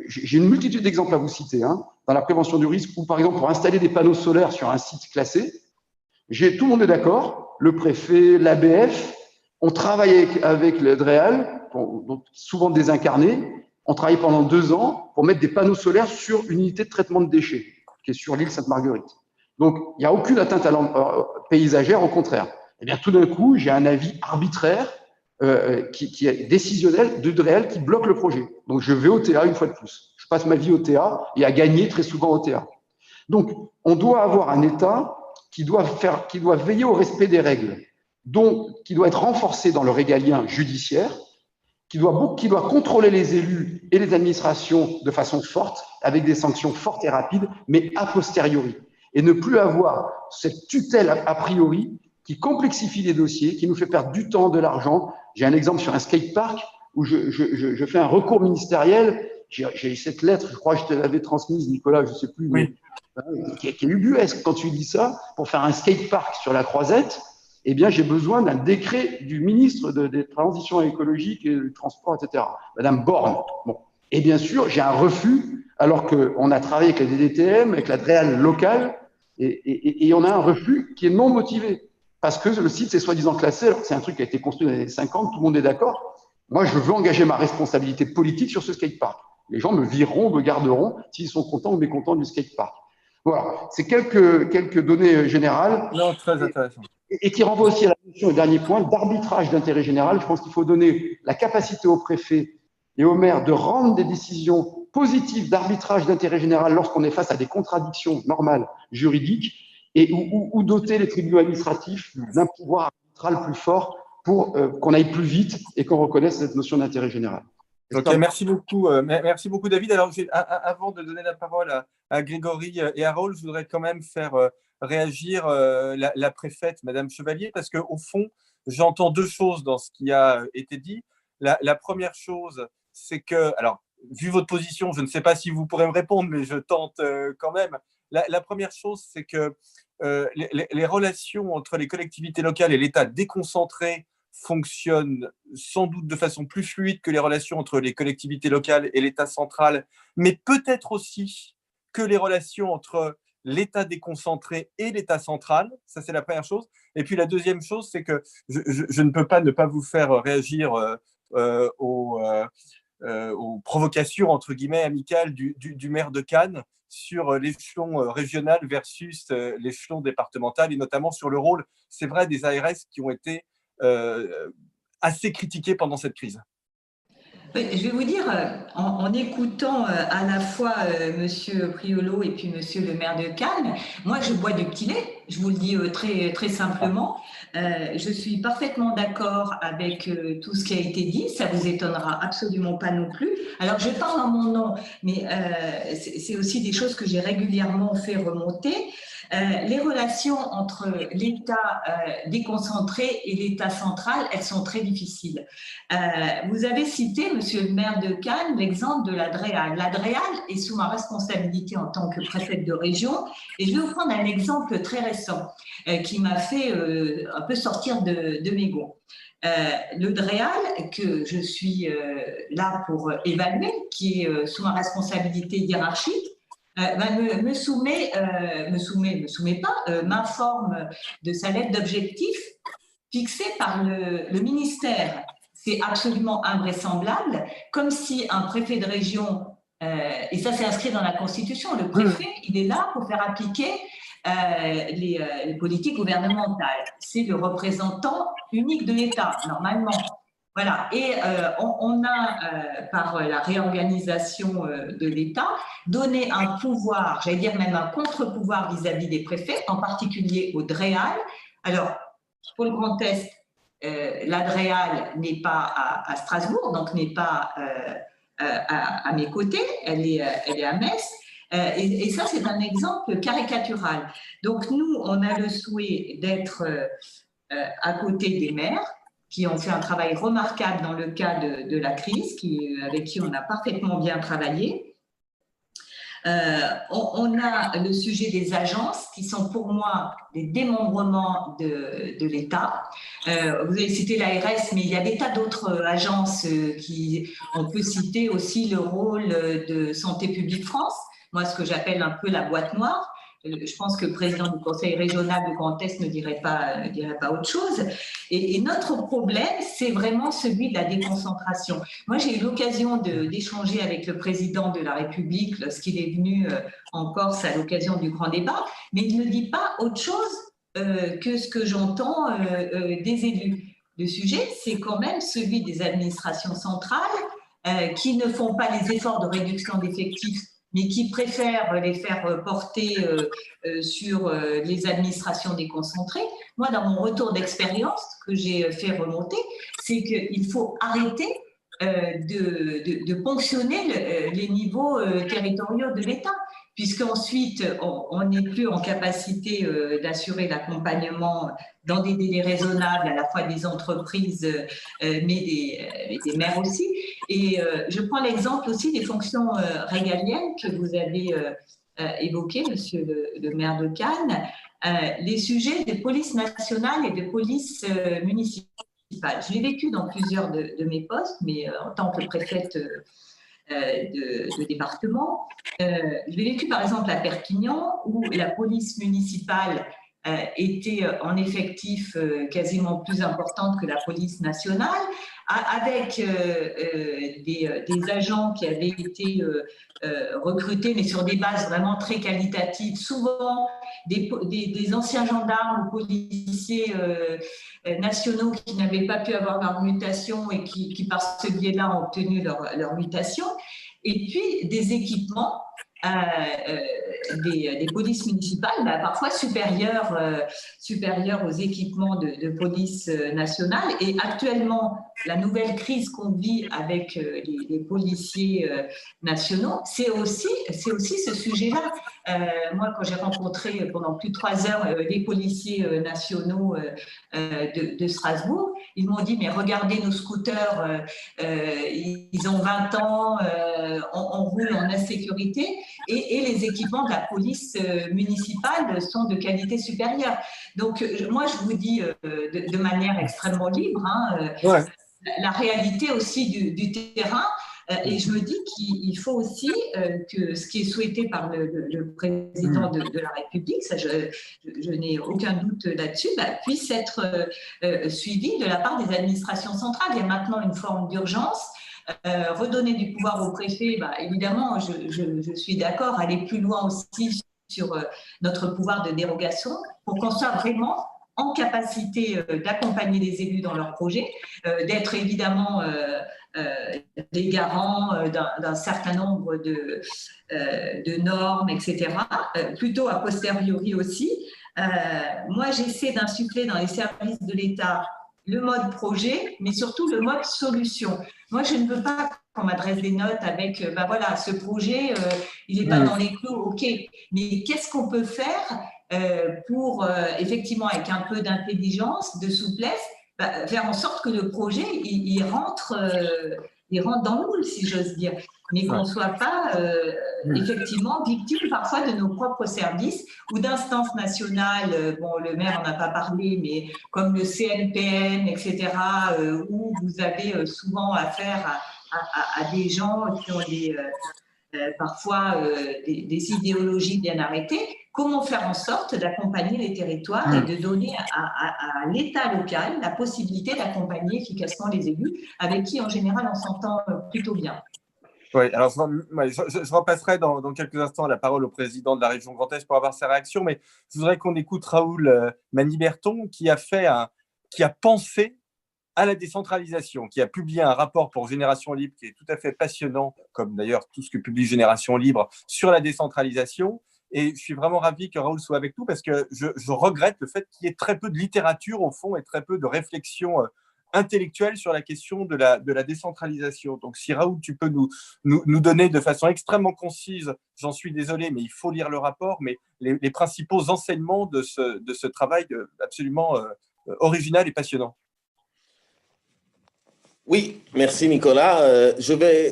J'ai une multitude d'exemples à vous citer, hein, dans la prévention du risque, ou par exemple pour installer des panneaux solaires sur un site classé. Tout le monde est d'accord, le préfet, l'ABF, on travaille avec le DREAL, donc souvent désincarné. On travaille pendant 2 ans pour mettre des panneaux solaires sur une unité de traitement de déchets, qui est sur l'île Sainte-Marguerite. Donc, il n'y a aucune atteinte paysagère, au contraire. Et bien, tout d'un coup, j'ai un avis arbitraire qui est décisionnel de DREAL qui bloque le projet. Donc, je vais au TA une fois de plus. Je passe ma vie au TA et à gagner très souvent au TA. Donc, on doit avoir un État qui doit veiller au respect des règles, qui doit être renforcé dans le régalien judiciaire, qui doit contrôler les élus et les administrations de façon forte, avec des sanctions fortes et rapides, mais a posteriori. Et ne plus avoir cette tutelle a priori qui complexifie les dossiers, qui nous fait perdre du temps, de l'argent. J'ai un exemple sur un skatepark où je fais un recours ministériel. J'ai cette lettre, je crois que je te l'avais transmise, Nicolas, je ne sais plus, oui. qui est ubuesque. Quand tu dis ça, pour faire un skatepark sur la Croisette, eh bien, j'ai besoin d'un décret du ministre des Transitions écologiques et du transport, etc., Madame Borne. Bon. Et bien sûr, j'ai un refus, alors qu'on a travaillé avec la DDTM, avec la DREAL locale, et on a un refus qui est non motivé. Parce que le site, c'est soi-disant classé, alors que c'est un truc qui a été construit dans les années 50, tout le monde est d'accord. Moi, je veux engager ma responsabilité politique sur ce skatepark. Les gens me vireront, me garderont, s'ils sont contents ou mécontents du skatepark. Voilà, c'est quelques données générales. Non, très intéressant. Et qui renvoie aussi à la notion, le dernier point, d'arbitrage d'intérêt général. Je pense qu'il faut donner la capacité au préfet et au maire de rendre des décisions positives d'arbitrage d'intérêt général lorsqu'on est face à des contradictions normales juridiques ou doter les tribunaux administratifs d'un pouvoir arbitral plus fort pour qu'on aille plus vite et qu'on reconnaisse cette notion d'intérêt général. Ok, merci beaucoup David. Alors, avant de donner la parole à Grégory et à Raoul, je voudrais quand même faire réagir la préfète, Madame Chevalier, parce qu'au fond, j'entends 2 choses dans ce qui a été dit. La première chose, c'est que, alors, vu votre position, je ne sais pas si vous pourrez me répondre, mais je tente quand même. La première chose, c'est que les relations entre les collectivités locales et l'État déconcentré fonctionnent sans doute de façon plus fluide que les relations entre les collectivités locales et l'État central, mais peut-être aussi que les relations entre l'État déconcentré et l'État central. Ça, c'est la première chose. Et puis la deuxième chose, c'est que je ne peux pas ne pas vous faire réagir aux provocations, entre guillemets, amicales du maire de Cannes sur l'échelon régional versus l'échelon départemental, et notamment sur le rôle, c'est vrai, des ARS qui ont été assez critiqués pendant cette crise. Je vais vous dire, en écoutant à la fois Monsieur Priolo et puis Monsieur le maire de Cannes, moi je bois du petit lait, je vous le dis très, très simplement. Je suis parfaitement d'accord avec tout ce qui a été dit, ça vous étonnera absolument pas non plus. Alors je parle en mon nom, mais c'est aussi des choses que j'ai régulièrement fait remonter. Les relations entre l'État déconcentré et l'État central, elles sont très difficiles. Vous avez cité, Monsieur le maire de Cannes, l'exemple de la DREAL. La DREAL est sous ma responsabilité en tant que préfète de région, et je vais vous prendre un exemple très récent qui m'a fait un peu sortir de mes gonds. Le DREAL, que je suis là pour évaluer, qui est sous ma responsabilité hiérarchique, m'informe de sa lettre d'objectif fixée par le ministère. C'est absolument invraisemblable, comme si un préfet de région, et ça c'est inscrit dans la Constitution, le préfet, il est là pour faire appliquer les politiques gouvernementales. C'est le représentant unique de l'État, normalement. Voilà, et on a, par la réorganisation de l'État, donné un pouvoir, j'allais dire même un contre-pouvoir vis-à-vis des préfets, en particulier au DREAL. Alors, pour le Grand Est, la DREAL n'est pas à Strasbourg, donc n'est pas à mes côtés, elle est à Metz. Et ça, c'est un exemple caricatural. Donc, nous, on a le souhait d'être à côté des maires, qui ont fait un travail remarquable dans le cas de la crise, avec qui on a parfaitement bien travaillé. On a le sujet des agences, qui sont pour moi des démembrements de l'État. Vous avez cité l'ARS, mais il y a des tas d'autres agences on peut citer aussi le rôle de Santé publique France, moi ce que j'appelle un peu la boîte noire. Je pense que le président du conseil régional du Grand Est ne dirait pas autre chose. Et notre problème, c'est vraiment celui de la déconcentration. Moi, j'ai eu l'occasion d'échanger avec le président de la République lorsqu'il est venu en Corse à l'occasion du grand débat, mais il ne dit pas autre chose que ce que j'entends des élus. Le sujet, c'est quand même celui des administrations centrales qui ne font pas les efforts de réduction d'effectifs, mais qui préfèrent les faire porter sur les administrations déconcentrées. Moi, dans mon retour d'expérience que j'ai fait remonter, c'est qu'il faut arrêter de ponctionner les niveaux territoriaux de l'État, puisqu'ensuite, on n'est plus en capacité d'assurer l'accompagnement dans des délais raisonnables, à la fois des entreprises, mais des maires aussi. Et je prends l'exemple aussi des fonctions régaliennes que vous avez évoquées, monsieur le maire de Cannes, les sujets de police nationale et de police municipale. Je l'ai vécu dans plusieurs de mes postes, mais en tant que préfète de département. Je l'ai vécu par exemple à Perpignan, où la police municipale était en effectif quasiment plus importante que la police nationale, avec des agents qui avaient été recrutés, mais sur des bases vraiment très qualitatives, souvent des anciens gendarmes ou policiers nationaux qui n'avaient pas pu avoir leur mutation et qui par ce biais-là, ont obtenu leur mutation, et puis des équipements des polices municipales, parfois supérieurs aux équipements de police nationale. Et actuellement, la nouvelle crise qu'on vit avec les policiers nationaux, c'est aussi ce sujet-là. Moi, quand j'ai rencontré pendant plus de 3 heures les policiers nationaux de Strasbourg, ils m'ont dit, mais regardez nos scooters, ils ont 20 ans, on roule en insécurité, et les équipements de la police municipale sont de qualité supérieure. Donc, moi, je vous dis de manière extrêmement libre, hein, la réalité aussi du terrain. Et je me dis qu'il faut aussi que ce qui est souhaité par le président de la République, ça je n'ai aucun doute là-dessus, puisse être suivi de la part des administrations centrales. Il y a maintenant une forme d'urgence. Redonner du pouvoir au préfet, évidemment, je suis d'accord, aller plus loin aussi sur notre pouvoir de dérogation pour qu'on soit vraiment en capacité d'accompagner les élus dans leurs projets, d'être évidemment des garants d'un certain nombre de normes, etc., plutôt a posteriori aussi. Moi, j'essaie d'insuffler dans les services de l'État le mode projet, mais surtout le mode solution. Moi, je ne veux pas qu'on m'adresse des notes avec, voilà, ce projet, il n'est pas dans les clous, ok, mais qu'est-ce qu'on peut faire pour, effectivement, avec un peu d'intelligence, de souplesse, faire en sorte que le projet, il rentre dans le moule, si j'ose dire, mais qu'on ne soit pas, effectivement, victime parfois de nos propres services ou d'instances nationales, bon, le maire n'en a pas parlé, mais comme le CNPN, etc., où vous avez souvent affaire à des gens qui ont parfois des idéologies bien arrêtées. Comment faire en sorte d'accompagner les territoires et de donner à l'État local la possibilité d'accompagner efficacement les élus, avec qui en général on s'entend plutôt bien. Oui, alors je repasserai dans quelques instants la parole au président de la région Grand Est pour avoir sa réaction, mais je voudrais qu'on écoute Raoul Maniberton qui a pensé à la décentralisation, qui a publié un rapport pour Génération Libre qui est tout à fait passionnant, comme d'ailleurs tout ce que publie Génération Libre sur la décentralisation. Et je suis vraiment ravi que Raoul soit avec nous parce que je regrette le fait qu'il y ait très peu de littérature au fond et très peu de réflexion intellectuelle sur la question de la décentralisation. Donc si Raoul, tu peux nous donner de façon extrêmement concise, j'en suis désolé, mais il faut lire le rapport, mais les principaux enseignements de ce travail absolument original et passionnant. Oui, merci Nicolas. Je vais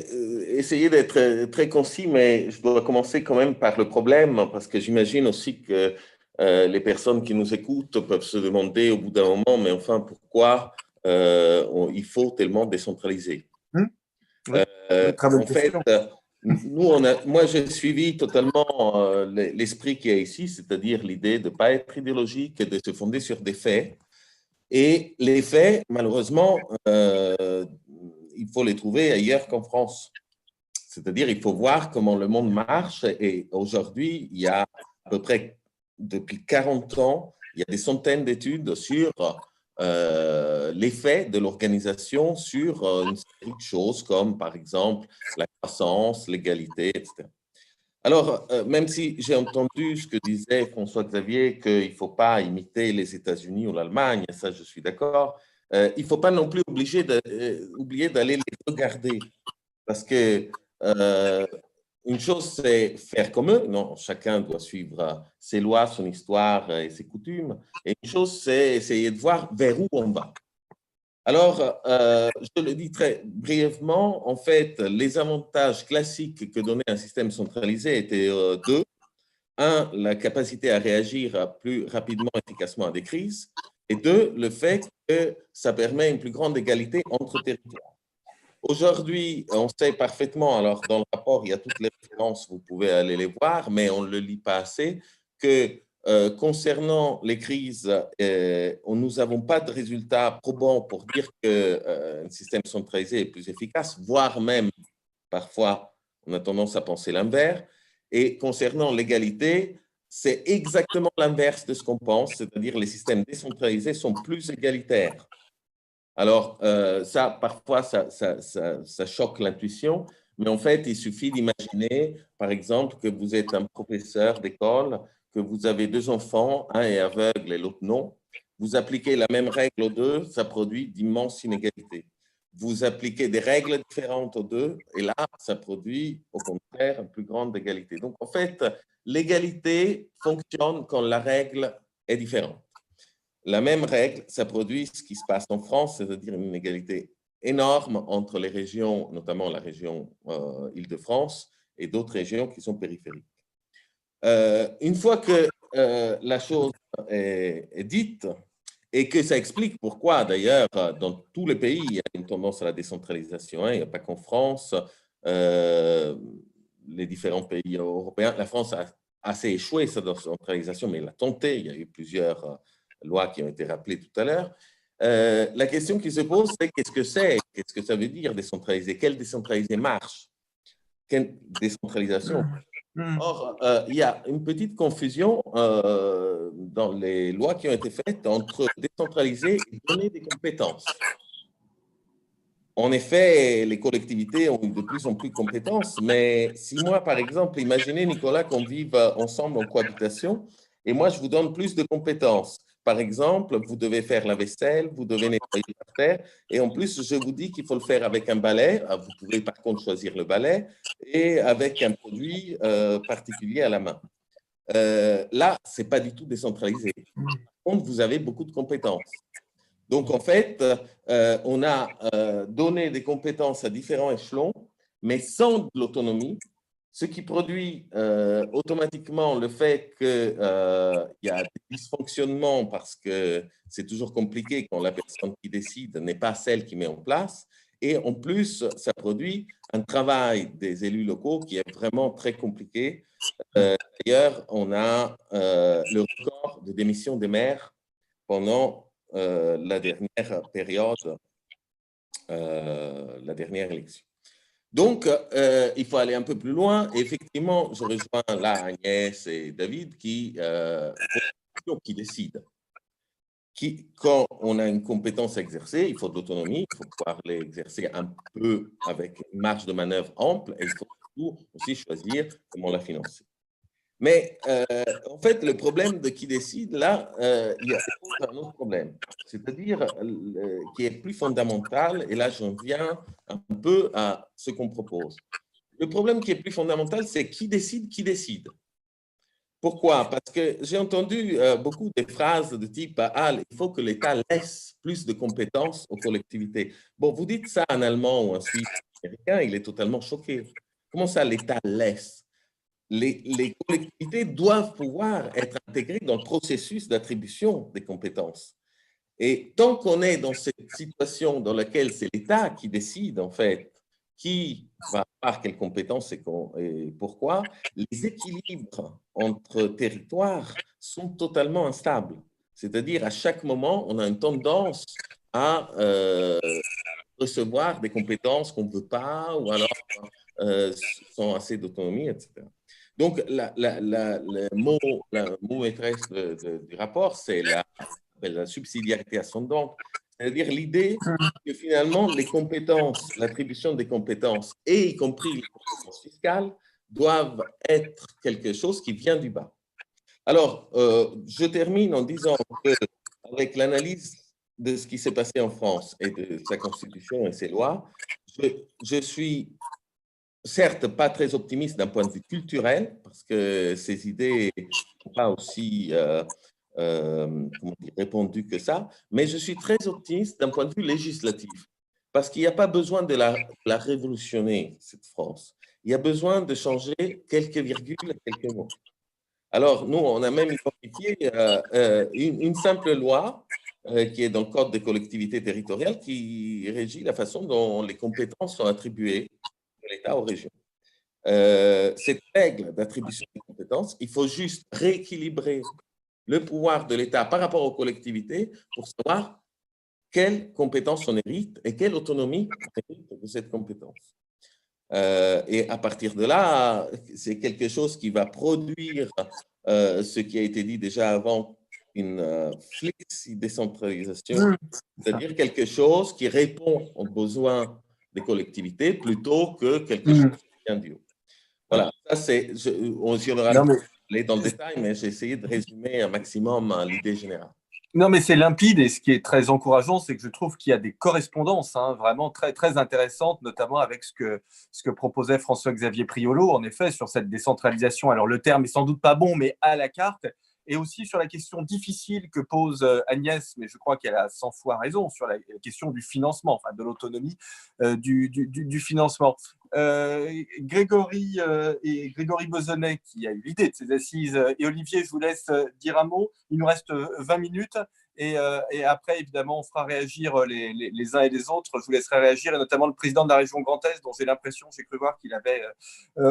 essayer d'être très concis, mais je dois commencer quand même par le problème, parce que j'imagine aussi que les personnes qui nous écoutent peuvent se demander au bout d'un moment, mais enfin, pourquoi il faut tellement décentraliser? En fait, moi j'ai suivi totalement l'esprit qu'il y a ici, c'est-à-dire l'idée de ne pas être idéologique et de se fonder sur des faits. Et les faits, malheureusement, il faut les trouver ailleurs qu'en France. C'est-à-dire, il faut voir comment le monde marche. Et aujourd'hui, il y a à peu près, depuis 40 ans, il y a des centaines d'études sur l'effet de l'organisation sur une série de choses, comme par exemple la croissance, l'égalité, etc. Alors, même si j'ai entendu ce que disait François-Xavier, qu'il ne faut pas imiter les États-Unis ou l'Allemagne, ça je suis d'accord, il ne faut pas non plus oublier d'aller les regarder. Parce que une chose, c'est faire comme eux, non, chacun doit suivre ses lois, son histoire et ses coutumes. Et une chose, c'est essayer de voir vers où on va. Alors, je le dis très brièvement, en fait, les avantages classiques que donnait un système centralisé étaient deux. Un, la capacité à réagir plus rapidement et efficacement à des crises. Et deux, le fait que ça permet une plus grande égalité entre territoires. Aujourd'hui, on sait parfaitement, alors dans le rapport, il y a toutes les références, vous pouvez aller les voir, mais on ne le lit pas assez, que concernant les crises, nous n'avons pas de résultats probants pour dire qu'un système centralisé est plus efficace, voire même, parfois, on a tendance à penser l'inverse. Et concernant l'égalité, c'est exactement l'inverse de ce qu'on pense, c'est-à-dire les systèmes décentralisés sont plus égalitaires. Alors, ça, parfois, ça choque l'intuition, mais en fait, il suffit d'imaginer, par exemple, que vous êtes un professeur d'école, que vous avez deux enfants, un est aveugle et l'autre non. Vous appliquez la même règle aux deux, ça produit d'immenses inégalités. Vous appliquez des règles différentes aux deux, et là, ça produit, au contraire, une plus grande égalité. Donc, en fait, l'égalité fonctionne quand la règle est différente. la même règle, ça produit ce qui se passe en France, c'est-à-dire une inégalité énorme entre les régions, notamment la région Île-de-France et d'autres régions qui sont périphériques. Une fois que la chose est dite et que ça explique pourquoi, d'ailleurs, dans tous les pays, il y a une tendance à la décentralisation, hein, il n'y a pas qu'en France, les différents pays européens, la France a assez échoué sa décentralisation, mais elle a tenté, il y a eu plusieurs lois qui ont été rappelées tout à l'heure. La question qui se pose, c'est qu'est-ce que ça veut dire décentraliser? Quelle décentralisée marche? Quelle décentralisation? Or, il y a une petite confusion dans les lois qui ont été faites entre décentraliser et donner des compétences. En effet, les collectivités ont de plus en plus de compétences, mais si moi, par exemple, imaginez, Nicolas, qu'on vive ensemble en cohabitation, et moi, je vous donne plus de compétences. Par exemple, vous devez faire la vaisselle, vous devez nettoyer par terre, et en plus, je vous dis qu'il faut le faire avec un balai. Vous pouvez par contre choisir le balai, et avec un produit particulier à la main. Là, ce n'est pas du tout décentralisé. Par contre, vous avez beaucoup de compétences. Donc, en fait, on a donné des compétences à différents échelons, mais sans de l'autonomie, ce qui produit automatiquement le fait qu'il y a des dysfonctionnements parce que c'est toujours compliqué quand la personne qui décide n'est pas celle qui met en place. Et en plus, ça produit un travail des élus locaux qui est vraiment très compliqué. D'ailleurs, on a le record de démission des maires pendant la dernière période, la dernière élection. Donc, il faut aller un peu plus loin. Et effectivement, je rejoins là Agnès et David qui décident. Quand on a une compétence à exercer, il faut de l'autonomie, il faut pouvoir l'exercer un peu avec une marge de manœuvre ample et il faut aussi choisir comment la financer. Mais en fait, le problème de qui décide, là, il y a un autre problème, c'est-à-dire qui est plus fondamental, et là j'en viens un peu à ce qu'on propose. Le problème qui est plus fondamental, c'est qui décide, qui décide. Pourquoi? Parce que j'ai entendu beaucoup de phrases de type « Ah, il faut que l'État laisse plus de compétences aux collectivités ». Bon, vous dites ça en allemand ou en suisse américain, il est totalement choqué. Comment ça, l'État laisse? Les collectivités doivent pouvoir être intégrées dans le processus d'attribution des compétences. Et tant qu'on est dans cette situation dans laquelle c'est l'État qui décide, en fait, qui va avoir quelles compétences et pourquoi, les équilibres entre territoires sont totalement instables. C'est-à-dire, à chaque moment, on a une tendance à recevoir des compétences qu'on ne veut pas ou alors sans assez d'autonomie, etc. Donc, le mot maîtresse du rapport, c'est la subsidiarité ascendante. C'est-à-dire l'idée que finalement, les compétences, l'attribution des compétences, et y compris les compétences fiscales, doivent être quelque chose qui vient du bas. Alors, je termine en disant qu'avec l'analyse de ce qui s'est passé en France et de sa constitution et ses lois, je suis certes pas très optimiste d'un point de vue culturel, parce que ces idées ne sont pas aussi répandues que ça, mais je suis très optimiste d'un point de vue législatif, parce qu'il n'y a pas besoin de la révolutionner, cette France. Il y a besoin de changer quelques virgules, quelques mots. Alors, nous, on a même identifié une simple loi qui est dans le Code des collectivités territoriales qui régit la façon dont les compétences sont attribuées de l'État aux régions. Cette règle d'attribution des compétences, il faut juste rééquilibrer le pouvoir de l'État par rapport aux collectivités pour savoir quelles compétences on hérite et quelle autonomie on hérite de cette compétence. Et à partir de là, c'est quelque chose qui va produire ce qui a été dit déjà avant, une flexi-décentralisation, c'est-à-dire quelque chose qui répond aux besoins des collectivités plutôt que quelque chose qui vient du haut. Voilà, ça c'est, on y aura aller dans le détail, mais j'ai essayé de résumer un maximum l'idée générale. Non, mais c'est limpide et ce qui est très encourageant, c'est que je trouve qu'il y a des correspondances vraiment très, très intéressantes, notamment avec ce que proposait François-Xavier Priolo, en effet, sur cette décentralisation. Alors, le terme est sans doute pas bon, mais à la carte. et aussi sur la question difficile que pose Agnès, mais je crois qu'elle a 100 fois raison, sur la question du financement, enfin de l'autonomie du financement. Grégory Besonnet, qui a eu l'idée de ces assises, et Olivier, je vous laisse dire un mot. Il nous reste 20 minutes. Et après, évidemment, on fera réagir les uns et les autres. Je vous laisserai réagir, et notamment le président de la région Grand Est, dont j'ai cru voir qu'il avait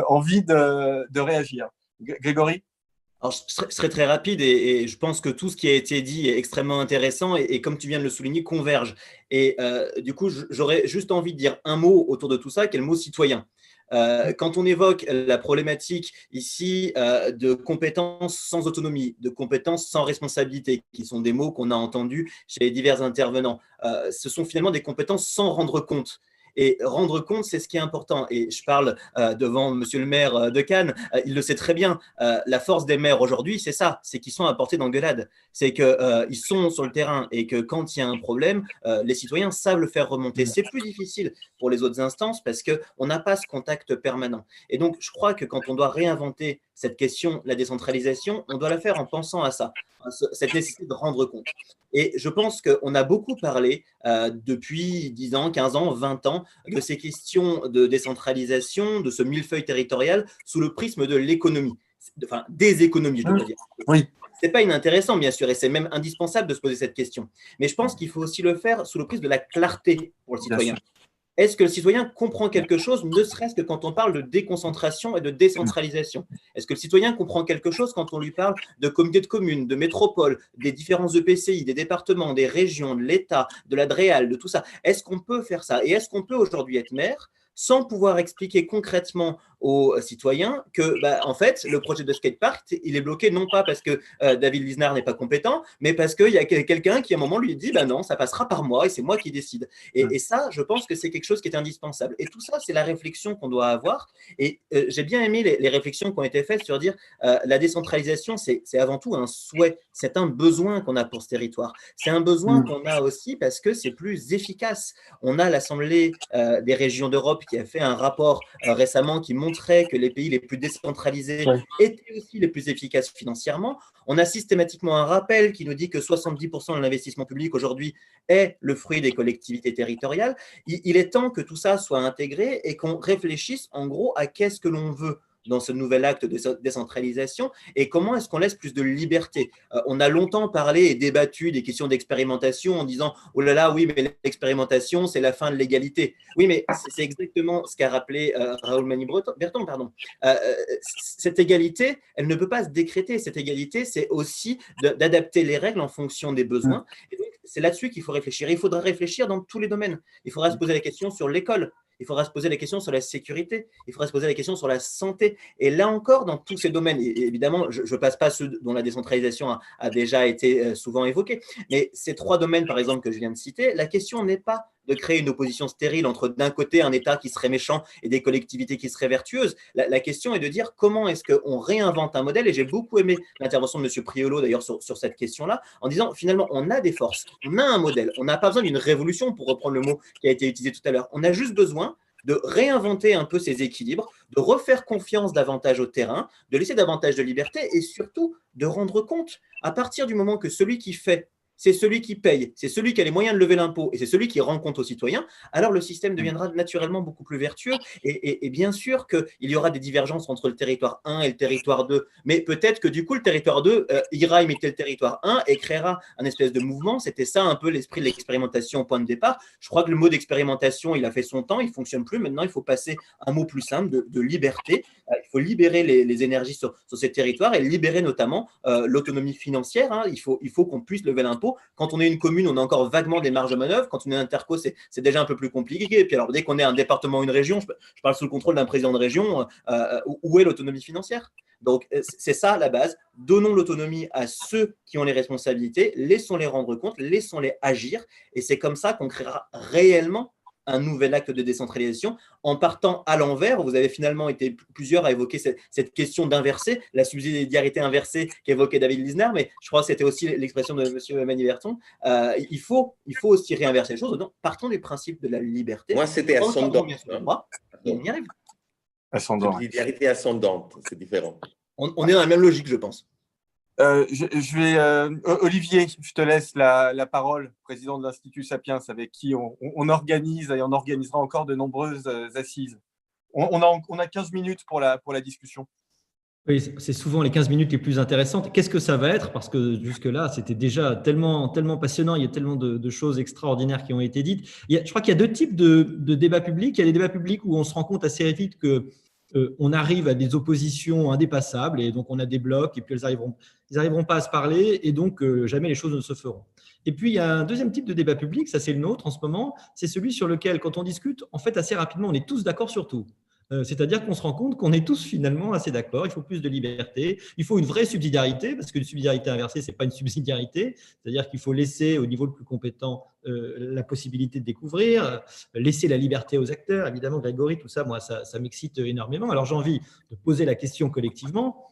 envie de réagir. Grégory ? Alors, je serai très rapide et je pense que tout ce qui a été dit est extrêmement intéressant et comme tu viens de le souligner, converge. Et du coup, j'aurais juste envie de dire un mot autour de tout ça, qui est le mot citoyen. Quand on évoque la problématique ici de compétences sans autonomie, de compétences sans responsabilité, qui sont des mots qu'on a entendus chez les divers intervenants, ce sont finalement des compétences sans rendre compte. Et rendre compte, c'est ce qui est important. Et je parle devant monsieur le maire de Cannes, il le sait très bien. La force des maires aujourd'hui, c'est ça, c'est qu'ils sont à portée d'engueulade. C'est qu'ils sont sur le terrain et que quand il y a un problème, les citoyens savent le faire remonter. C'est plus difficile pour les autres instances parce qu'on n'a pas ce contact permanent. Et donc, je crois que quand on doit réinventer cette question, la décentralisation, on doit la faire en pensant à ça, cette nécessité de rendre compte. Et je pense qu'on a beaucoup parlé depuis 10 ans, 15 ans, 20 ans de ces questions de décentralisation, de ce millefeuille territorial sous le prisme de l'économie, enfin des économies, je devrais dire. Oui. Ce n'est pas inintéressant, bien sûr, et c'est même indispensable de se poser cette question. Mais je pense qu'il faut aussi le faire sous le prisme de la clarté pour le citoyen. Est-ce que le citoyen comprend quelque chose, ne serait-ce que quand on parle de déconcentration et de décentralisation? Est-ce que le citoyen comprend quelque chose quand on lui parle de comités de communes, de métropoles, des différents EPCI, des départements, des régions, de l'État, de la DREAL, de tout ça? Est-ce qu'on peut faire ça? Et est-ce qu'on peut aujourd'hui être maire sans pouvoir expliquer concrètement aux citoyens que, en fait, le projet de skatepark, il est bloqué non pas parce que David Lisnard n'est pas compétent, mais parce qu'il y a quelqu'un qui, à un moment, lui dit non, ça passera par moi et c'est moi qui décide. Et ça, je pense que c'est quelque chose qui est indispensable. Et tout ça, c'est la réflexion qu'on doit avoir. Et j'ai bien aimé les réflexions qui ont été faites sur dire la décentralisation, c'est avant tout un souhait, c'est un besoin qu'on a pour ce territoire. C'est un besoin qu'on a aussi parce que c'est plus efficace. On a l'Assemblée des régions d'Europe qui a fait un rapport récemment qui montrait que les pays les plus décentralisés étaient aussi les plus efficaces financièrement. On a systématiquement un rappel qui nous dit que 70% de l'investissement public aujourd'hui est le fruit des collectivités territoriales. Il est temps que tout ça soit intégré et qu'on réfléchisse en gros à qu'est-ce que l'on veut dans ce nouvel acte de décentralisation et comment est-ce qu'on laisse plus de liberté. On a longtemps parlé et débattu des questions d'expérimentation en disant « Oh là là, oui, mais l'expérimentation, c'est la fin de l'égalité. » Oui, mais c'est exactement ce qu'a rappelé Raoul Mani-Berton. Cette égalité, elle ne peut pas se décréter. Cette égalité, c'est aussi d'adapter les règles en fonction des besoins. Et donc, c'est là-dessus qu'il faut réfléchir. Il faudra réfléchir dans tous les domaines. Il faudra se poser la question sur l'école. Il faudra se poser la question sur la sécurité, il faudra se poser la question sur la santé. Et là encore, dans tous ces domaines, et évidemment, je ne passe pas ceux dont la décentralisation a déjà été souvent évoquée, mais ces 3 domaines, par exemple, que je viens de citer, la question n'est pas de créer une opposition stérile entre d'un côté un État qui serait méchant et des collectivités qui seraient vertueuses. La question est de dire comment est-ce qu'on réinvente un modèle, et j'ai beaucoup aimé l'intervention de M. Priolo d'ailleurs sur cette question-là, en disant finalement on a des forces, on a un modèle, on n'a pas besoin d'une révolution pour reprendre le mot qui a été utilisé tout à l'heure, on a juste besoin de réinventer un peu ces équilibres, de refaire confiance davantage au terrain, de laisser davantage de liberté et surtout de rendre compte à partir du moment que celui qui fait, c'est celui qui paye, c'est celui qui a les moyens de lever l'impôt et c'est celui qui rend compte aux citoyens, alors le système deviendra naturellement beaucoup plus vertueux. Et bien sûr qu'il y aura des divergences entre le territoire 1 et le territoire 2, mais peut-être que du coup, le territoire 2 ira imiter le territoire 1 et créera un espèce de mouvement. C'était ça un peu l'esprit de l'expérimentation au point de départ. Je crois que le mot d'expérimentation, il a fait son temps, il ne fonctionne plus. Maintenant, il faut passer à un mot plus simple de liberté. Il faut libérer les énergies sur ces territoires et libérer notamment l'autonomie financière. Il faut qu'on puisse lever l'impôt. Quand on est une commune, on a encore vaguement des marges de manœuvre. Quand on est un interco, c'est déjà un peu plus compliqué. Et puis alors, dès qu'on est un département ou une région, je parle sous le contrôle d'un président de région, où est l'autonomie financière? Donc, c'est ça la base. Donnons l'autonomie à ceux qui ont les responsabilités, laissons-les rendre compte, laissons-les agir. Et c'est comme ça qu'on créera réellement un nouvel acte de décentralisation en partant à l'envers. Vous avez finalement été plusieurs à évoquer cette question d'inverser, la subsidiarité inversée qu'évoquait David Lisnard, mais je crois que c'était aussi l'expression de M. Mani-Berton. Il faut aussi réinverser les choses. Donc, partons du principe de la liberté. Moi, c'était ascendant. Et on y arrive. Ascendant. Subsidiarité ascendante, c'est différent. On est dans la même logique, je pense. Olivier, je te laisse la parole, président de l'Institut Sapiens, avec qui on organise et on organisera encore de nombreuses assises. On a 15 minutes pour la discussion. Oui, c'est souvent les 15 minutes les plus intéressantes. Qu'est-ce que ça va être? Parce que jusque-là, c'était déjà tellement passionnant. Il y a tellement de choses extraordinaires qui ont été dites. Je crois qu'il y a deux types de débats publics. Il y a les débats publics où on se rend compte assez vite que on arrive à des oppositions indépassables et donc on a des blocs et puis ils arriveront pas à se parler et donc jamais les choses ne se feront. Et puis il y a un deuxième type de débat public, ça c'est le nôtre en ce moment, c'est celui sur lequel quand on discute, en fait assez rapidement on est tous d'accord sur tout. C'est-à-dire qu'on se rend compte qu'on est tous finalement assez d'accord, il faut plus de liberté, il faut une vraie subsidiarité, parce que une subsidiarité inversée, ce n'est pas une subsidiarité, c'est-à-dire qu'il faut laisser au niveau le plus compétent la possibilité de découvrir, laisser la liberté aux acteurs. Évidemment, Grégory, tout ça, moi, ça m'excite énormément. Alors j'ai envie de poser la question collectivement.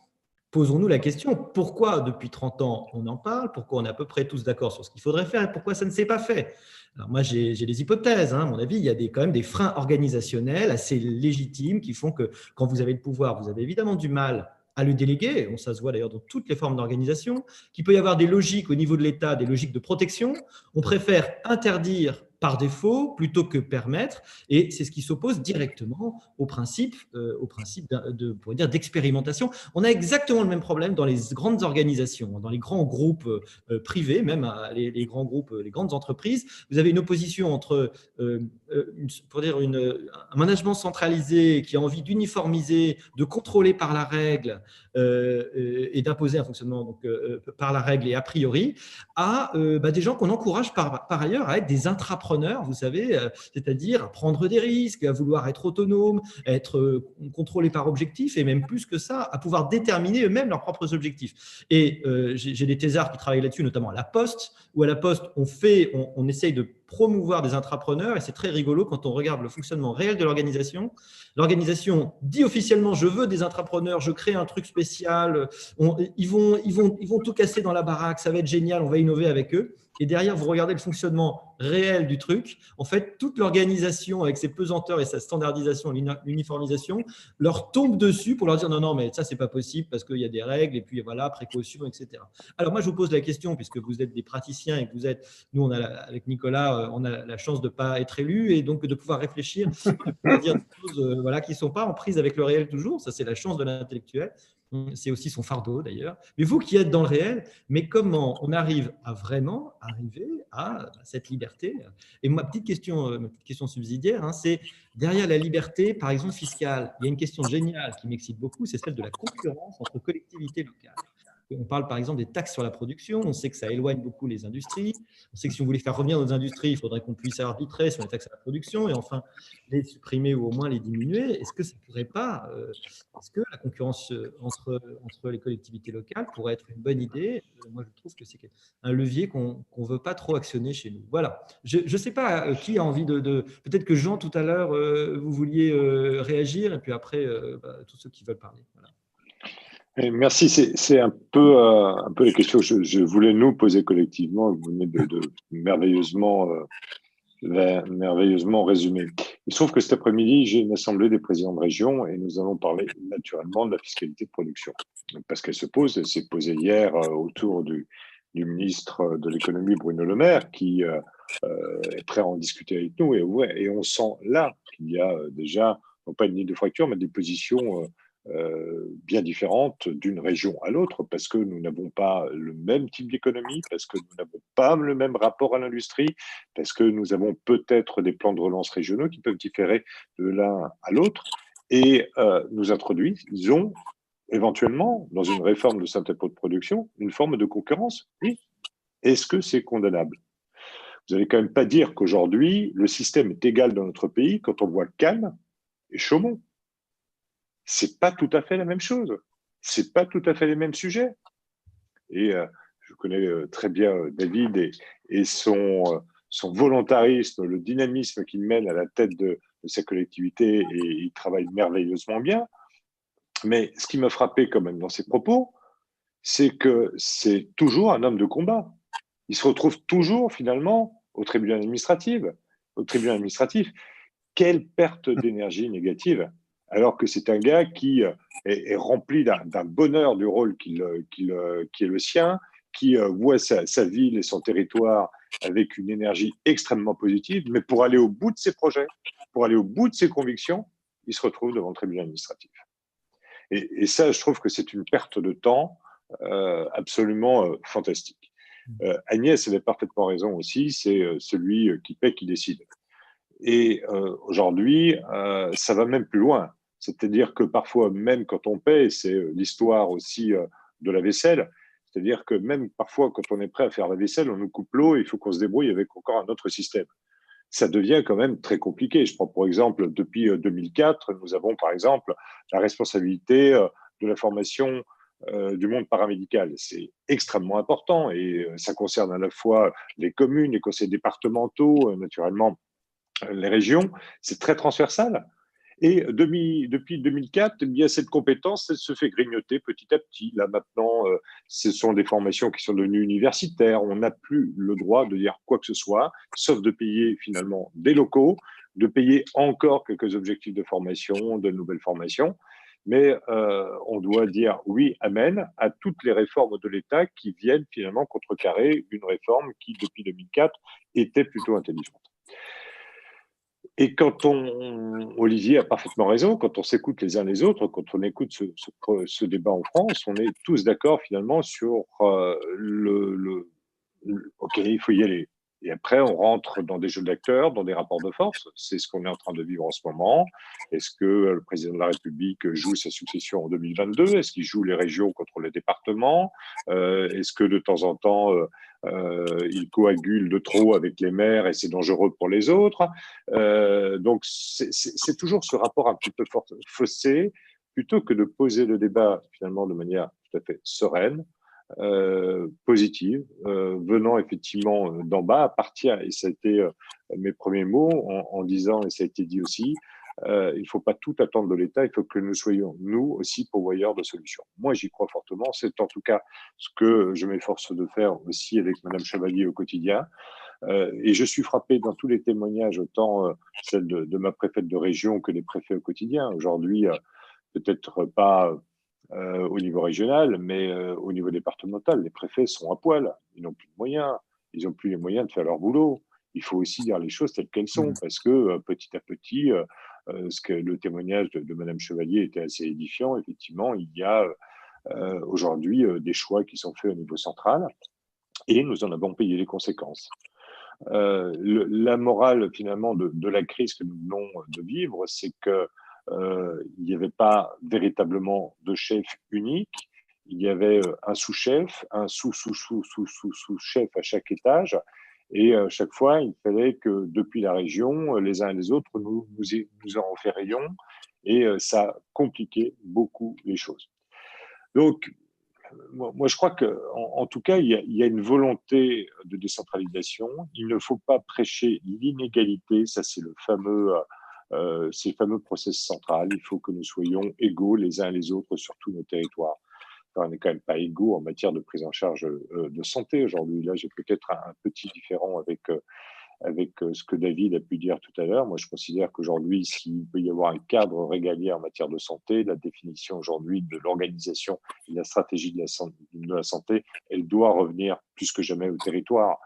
Posons-nous la question, pourquoi depuis 30 ans on en parle, pourquoi on est à peu près tous d'accord sur ce qu'il faudrait faire et pourquoi ça ne s'est pas fait? Alors moi j'ai des hypothèses, à mon avis, il y a quand même des freins organisationnels assez légitimes qui font que quand vous avez le pouvoir, vous avez évidemment du mal à le déléguer, ça se voit d'ailleurs dans toutes les formes d'organisation, qu'il peut y avoir des logiques au niveau de l'État, des logiques de protection, on préfère interdire par défaut plutôt que permettre, et c'est ce qui s'oppose directement au principe d'expérimentation. On a exactement le même problème dans les grandes organisations, dans les grands groupes privés, même les grands groupes, les grandes entreprises. Vous avez une opposition entre un management centralisé qui a envie d'uniformiser, de contrôler par la règle et d'imposer un fonctionnement donc, par la règle et a priori, à des gens qu'on encourage par ailleurs à être des intrapreneurs, vous savez, c'est-à-dire à prendre des risques, à vouloir être autonome, à être contrôlé par objectif et même plus que ça, à pouvoir déterminer eux-mêmes leurs propres objectifs. Et j'ai des thésards qui travaillent là-dessus, notamment à la Poste, où à la Poste, on essaye de promouvoir des intrapreneurs et c'est très rigolo quand on regarde le fonctionnement réel de l'organisation. L'organisation dit officiellement « je veux des intrapreneurs, je crée un truc spécial, ils vont tout casser dans la baraque, ça va être génial, on va innover avec eux ». Et derrière, vous regardez le fonctionnement réel du truc. En fait, toute l'organisation, avec ses pesanteurs et sa standardisation, l'uniformisation, leur tombe dessus pour leur dire « non, mais ça, c'est pas possible parce qu'il y a des règles et puis voilà, précaution, etc. » Alors moi, je vous pose la question, puisque vous êtes des praticiens et que vous êtes, nous, avec Nicolas, on a la chance de ne pas être élus et donc de pouvoir réfléchir, de pouvoir dire des choses qui ne sont pas en prise avec le réel toujours. Ça, c'est la chance de l'intellectuel. C'est aussi son fardeau d'ailleurs. Mais vous qui êtes dans le réel, mais comment on arrive à vraiment arriver à cette liberté? Et ma petite question subsidiaire, c'est derrière la liberté, par exemple fiscale, il y a une question géniale qui m'excite beaucoup, c'est celle de la concurrence entre collectivités locales. On parle par exemple des taxes sur la production, on sait que ça éloigne beaucoup les industries, on sait que si on voulait faire revenir nos industries, il faudrait qu'on puisse arbitrer sur les taxes à la production et enfin les supprimer ou au moins les diminuer. Est-ce que ça pourrait pas, est-ce que la concurrence entre les collectivités locales pourrait être une bonne idée? Moi, je trouve que c'est un levier qu'on ne veut pas trop actionner chez nous. Voilà. Je ne sais pas qui a envie de peut-être que Jean, tout à l'heure, vous vouliez réagir et puis après, tous ceux qui veulent parler. Voilà. Merci, c'est un peu les questions que je voulais nous poser collectivement. Vous venez de merveilleusement résumé. Il se trouve que cet après-midi, j'ai une assemblée des présidents de région et nous allons parler naturellement de la fiscalité de production. Parce qu'elle se pose, elle s'est posée hier autour du ministre de l'économie Bruno Le Maire qui est prêt à en discuter avec nous et on sent là qu'il y a déjà, non pas une ligne de fracture, mais des positions bien différentes d'une région à l'autre parce que nous n'avons pas le même type d'économie, parce que nous n'avons pas le même rapport à l'industrie, parce que nous avons peut-être des plans de relance régionaux qui peuvent différer de l'un à l'autre et nous introduisons éventuellement dans une réforme de cet impôt de production une forme de concurrence. Oui. Est-ce que c'est condamnable? Vous n'allez quand même pas dire qu'aujourd'hui le système est égal dans notre pays quand on voit Cannes et Chaumont. C'est pas tout à fait la même chose. C'est pas tout à fait les mêmes sujets. Et je connais très bien David et son volontarisme, le dynamisme qu'il mène à la tête de sa collectivité et il travaille merveilleusement bien. Mais ce qui m'a frappé quand même dans ses propos, c'est que c'est toujours un homme de combat. Il se retrouve toujours finalement au tribunal administratif. Quelle perte d'énergie négative alors que c'est un gars qui est rempli d'un bonheur du rôle qui est le sien, qui voit sa ville et son territoire avec une énergie extrêmement positive, mais pour aller au bout de ses projets, pour aller au bout de ses convictions, il se retrouve devant le tribunal administratif. Et ça, je trouve que c'est une perte de temps absolument fantastique. Agnès avait parfaitement raison aussi, c'est celui qui paie qui décide. Et aujourd'hui, ça va même plus loin. C'est-à-dire que parfois, même quand on paie, c'est l'histoire aussi de la vaisselle, c'est-à-dire que même parfois, quand on est prêt à faire la vaisselle, on nous coupe l'eau et il faut qu'on se débrouille avec encore un autre système. Ça devient quand même très compliqué. Je prends pour exemple, depuis 2004, nous avons par exemple la responsabilité de la formation du monde paramédical. C'est extrêmement important et ça concerne à la fois les communes, les conseils départementaux, naturellement les régions. C'est très transversal. Et depuis 2004, eh bien, cette compétence, elle se fait grignoter petit à petit. Là, maintenant, ce sont des formations qui sont devenues universitaires. On n'a plus le droit de dire quoi que ce soit, sauf de payer finalement des locaux, de payer encore quelques objectifs de formation, de nouvelles formations. Mais on doit dire oui, amen, à toutes les réformes de l'État qui viennent finalement contrecarrer une réforme qui, depuis 2004, était plutôt intelligente. Et Olivier a parfaitement raison, quand on s'écoute les uns les autres, quand on écoute ce débat en France, on est tous d'accord finalement sur OK, il faut y aller. Et après, on rentre dans des jeux d'acteurs, dans des rapports de force. C'est ce qu'on est en train de vivre en ce moment. Est-ce que le président de la République joue sa succession en 2022 ? Est-ce qu'il joue les régions contre les départements ? Est-ce que de temps en temps, il coagule de trop avec les maires et c'est dangereux pour les autres ? Donc, c'est toujours ce rapport un petit peu faussé, plutôt que de poser le débat finalement de manière tout à fait sereine, positive, venant effectivement d'en bas, à partir, et ça a été mes premiers mots en disant, et ça a été dit aussi, il ne faut pas tout attendre de l'État, il faut que nous soyons, nous aussi, pourvoyeurs de solutions. Moi, j'y crois fortement, c'est en tout cas ce que je m'efforce de faire aussi avec Madame Chevalier au quotidien. Et je suis frappé dans tous les témoignages, autant celle de ma préfète de région que des préfets au quotidien. Aujourd'hui, peut-être pas au niveau régional, mais au niveau départemental, les préfets sont à poil. Ils n'ont plus de moyens. Ils n'ont plus les moyens de faire leur boulot. Il faut aussi dire les choses telles qu'elles sont, parce que petit à petit, ce que le témoignage de Madame Chevalier était assez édifiant. Effectivement, il y a aujourd'hui des choix qui sont faits au niveau central, et nous en avons payé les conséquences. La morale finalement de la crise que nous venons de vivre, c'est que il n'y avait pas véritablement de chef unique. Il y avait un sous-chef, un sous-chef à chaque étage. Et chaque fois, il fallait que depuis la région, les uns et les autres, nous en ferions. Et ça compliquait beaucoup les choses. Donc, moi, je crois qu'en tout cas, il y a une volonté de décentralisation. Il ne faut pas prêcher l'inégalité. Ça, c'est le fameux process central. Il faut que nous soyons égaux les uns les autres sur tous nos territoires. Enfin, on n'est quand même pas égaux en matière de prise en charge de santé aujourd'hui. Là, j'ai peut-être un petit différent avec ce que David a pu dire tout à l'heure. Moi, je considère qu'aujourd'hui, s'il peut y avoir un cadre régalien en matière de santé, la définition aujourd'hui de l'organisation et de la stratégie de la santé, elle doit revenir plus que jamais au territoire.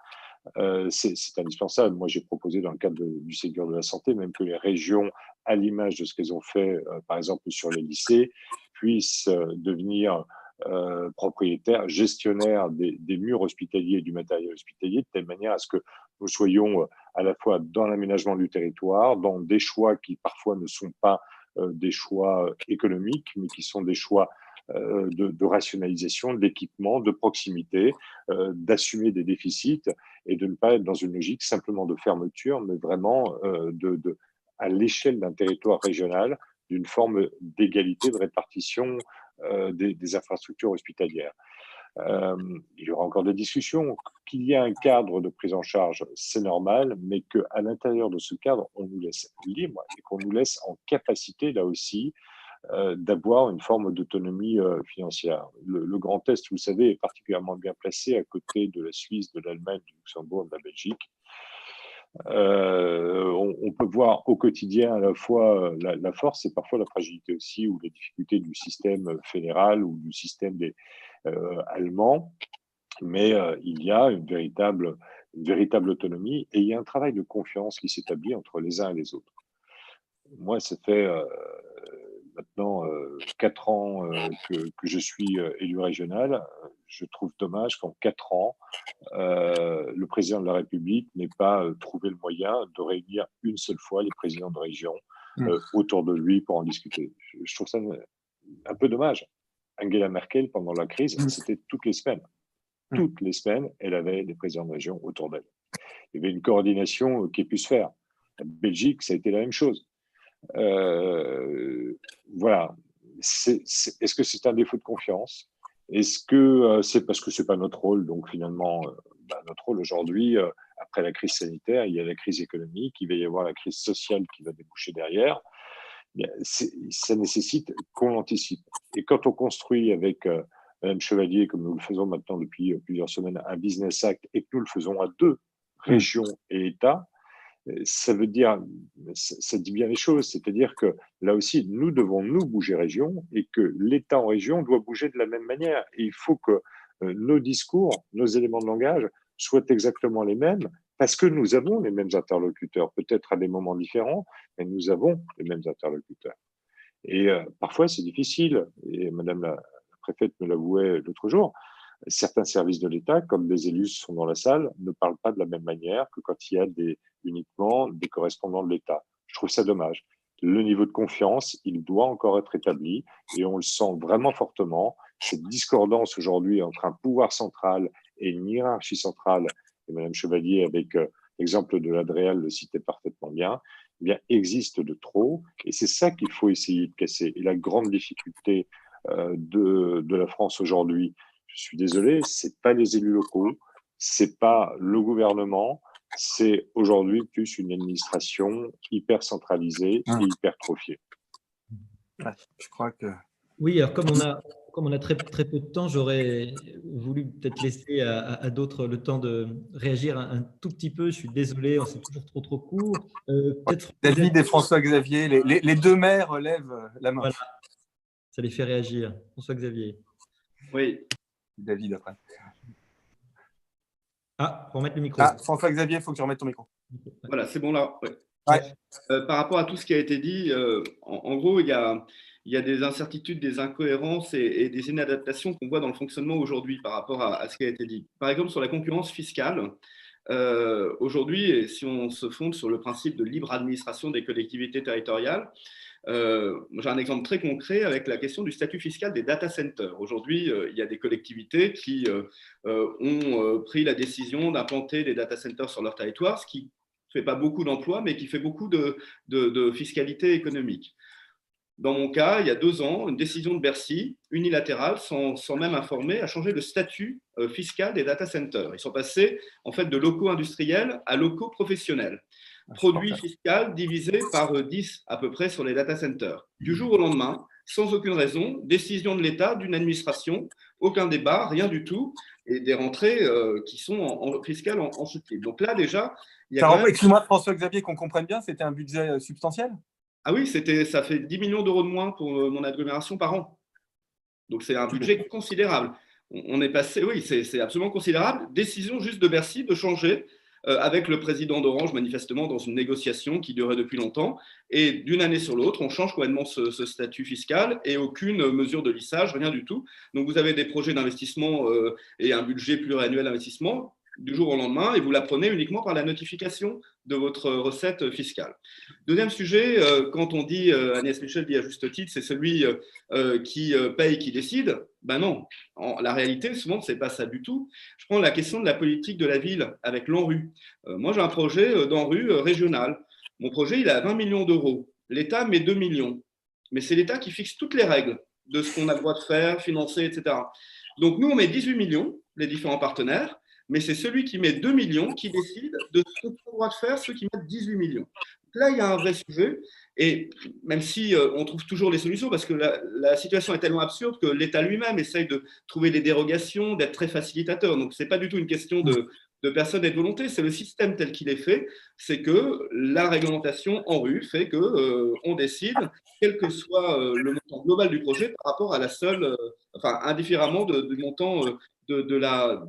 C'est indispensable. Moi, j'ai proposé dans le cadre du Ségur de la santé, même que les régions, à l'image de ce qu'elles ont fait, par exemple sur les lycées, puissent devenir propriétaires, gestionnaires des murs hospitaliers et du matériel hospitalier, de telle manière à ce que nous soyons à la fois dans l'aménagement du territoire, dans des choix qui parfois ne sont pas des choix économiques, mais qui sont des choix de rationalisation, d'équipement, de proximité, d'assumer des déficits et de ne pas être dans une logique simplement de fermeture, mais vraiment à l'échelle d'un territoire régional, d'une forme d'égalité de répartition des infrastructures hospitalières. Il y aura encore des discussions. Qu'il y ait un cadre de prise en charge, c'est normal, mais qu'à l'intérieur de ce cadre, on nous laisse libre et qu'on nous laisse en capacité, là aussi, d'avoir une forme d'autonomie financière. Le Grand Est, vous le savez, est particulièrement bien placé à côté de la Suisse, de l'Allemagne, du Luxembourg, de la Belgique. On peut voir au quotidien à la fois la force et parfois la fragilité aussi, ou les difficultés du système fédéral ou du système allemand. Mais il y a une véritable autonomie et il y a un travail de confiance qui s'établit entre les uns et les autres. Moi, ça fait maintenant 4 ans que je suis élu régional. Je trouve dommage qu'en 4 ans, le président de la République n'ait pas trouvé le moyen de réunir une seule fois les présidents de région autour de lui pour en discuter. Je trouve ça un peu dommage. Angela Merkel, pendant la crise, c'était toutes les semaines. Toutes les semaines, elle avait des présidents de région autour d'elle. Il y avait une coordination qui ait pu se faire. La Belgique, ça a été la même chose. Voilà. Est-ce que c'est un défaut de confiance? Est-ce que c'est parce que c'est pas notre rôle? Donc finalement, notre rôle aujourd'hui, après la crise sanitaire, il y a la crise économique, il va y avoir la crise sociale qui va déboucher derrière. Ça nécessite qu'on l'anticipe. Et quand on construit avec Madame Chevalier, comme nous le faisons maintenant depuis plusieurs semaines, un business act, et que nous le faisons à 2, régions et États, ça veut dire, ça dit bien les choses, c'est-à-dire que là aussi, nous devons nous bouger région et que l'État en région doit bouger de la même manière. Et il faut que nos discours, nos éléments de langage soient exactement les mêmes parce que nous avons les mêmes interlocuteurs, peut-être à des moments différents, mais nous avons les mêmes interlocuteurs. Et parfois, c'est difficile. Et Madame la préfète me l'avouait l'autre jour, certains services de l'État, comme des élus sont dans la salle, ne parlent pas de la même manière que quand il y a uniquement des correspondants de l'État. Je trouve ça dommage. Le niveau de confiance, il doit encore être établi et on le sent vraiment fortement. Cette discordance aujourd'hui entre un pouvoir central et une hiérarchie centrale, et Mme Chevalier, avec l'exemple de l'Adréal, le citait parfaitement bien, eh bien, existe de trop et c'est ça qu'il faut essayer de casser. Et la grande difficulté de la France aujourd'hui, je suis désolé, c'est pas les élus locaux, c'est pas le gouvernement, c'est aujourd'hui plus une administration hyper centralisée et hypertrophiée. Je crois que… Oui, alors comme on a très peu de temps, j'aurais voulu peut-être laisser à d'autres le temps de réagir un tout petit peu. Je suis désolé, c'est toujours trop court. David et François-Xavier, les 2 maires lèvent la main. Voilà. Ça les fait réagir. François-Xavier. Oui. David après. Ah, pour remettre le micro. Ah, François-Xavier, il faut que tu remettes ton micro. Voilà, c'est bon là. Ouais. Ouais. Par rapport à tout ce qui a été dit, en gros, il y a des incertitudes, des incohérences et des inadaptations qu'on voit dans le fonctionnement aujourd'hui par rapport à ce qui a été dit. Par exemple, sur la concurrence fiscale, aujourd'hui, si on se fonde sur le principe de libre administration des collectivités territoriales, j'ai un exemple très concret avec la question du statut fiscal des data centers. Aujourd'hui, il y a des collectivités qui ont pris la décision d'implanter des data centers sur leur territoire, ce qui ne fait pas beaucoup d'emplois, mais qui fait beaucoup de fiscalité économique. Dans mon cas, il y a 2 ans, une décision de Bercy, unilatérale, sans même informer, a changé le statut fiscal des data centers. Ils sont passés en fait de locaux industriels à locaux professionnels. Produit fiscal divisé par 10 à peu près sur les data centers. Du jour au lendemain, sans aucune raison, décision de l'État, d'une administration, aucun débat, rien du tout, et des rentrées qui sont fiscales en chute libre. Donc là, déjà… Excuse-moi, François-Xavier, qu'on comprenne bien, c'était un budget substantiel? Ah oui, ça fait 10 millions d'euros de moins pour mon agglomération par an. Donc c'est un budget considérable. On est passé, oui, c'est absolument considérable. Décision juste de Bercy de changer avec le président d'Orange, manifestement, dans une négociation qui durait depuis longtemps. Et d'une année sur l'autre, on change complètement ce statut fiscal et aucune mesure de lissage, rien du tout. Donc, vous avez des projets d'investissement et un budget pluriannuel d'investissement du jour au lendemain et vous l'apprenez uniquement par la notification de votre recette fiscale. Deuxième sujet, quand on dit, Agnès Michel dit à juste titre, c'est celui qui paye, qui décide. Ben non, la réalité, souvent, ce n'est pas ça du tout. Je prends la question de la politique de la ville avec l'ANRU. Moi, j'ai un projet d'ANRU régional. Mon projet, il est à 20 millions d'euros. L'État met 2 millions. Mais c'est l'État qui fixe toutes les règles de ce qu'on a le droit de faire, financer, etc. Donc, nous, on met 18 millions, les différents partenaires, mais c'est celui qui met 2 millions qui décide de ce qu'on a le droit de faire, ceux qui mettent 18 millions. Donc là, il y a un vrai sujet, et même si on trouve toujours les solutions, parce que la situation est tellement absurde que l'État lui-même essaye de trouver des dérogations, d'être très facilitateur. Donc, ce n'est pas du tout une question de personnes et de volonté. C'est le système tel qu'il est fait, c'est que la réglementation en rue fait que on décide, quel que soit le montant global du projet, par rapport à la seule, enfin indifféremment du montant de la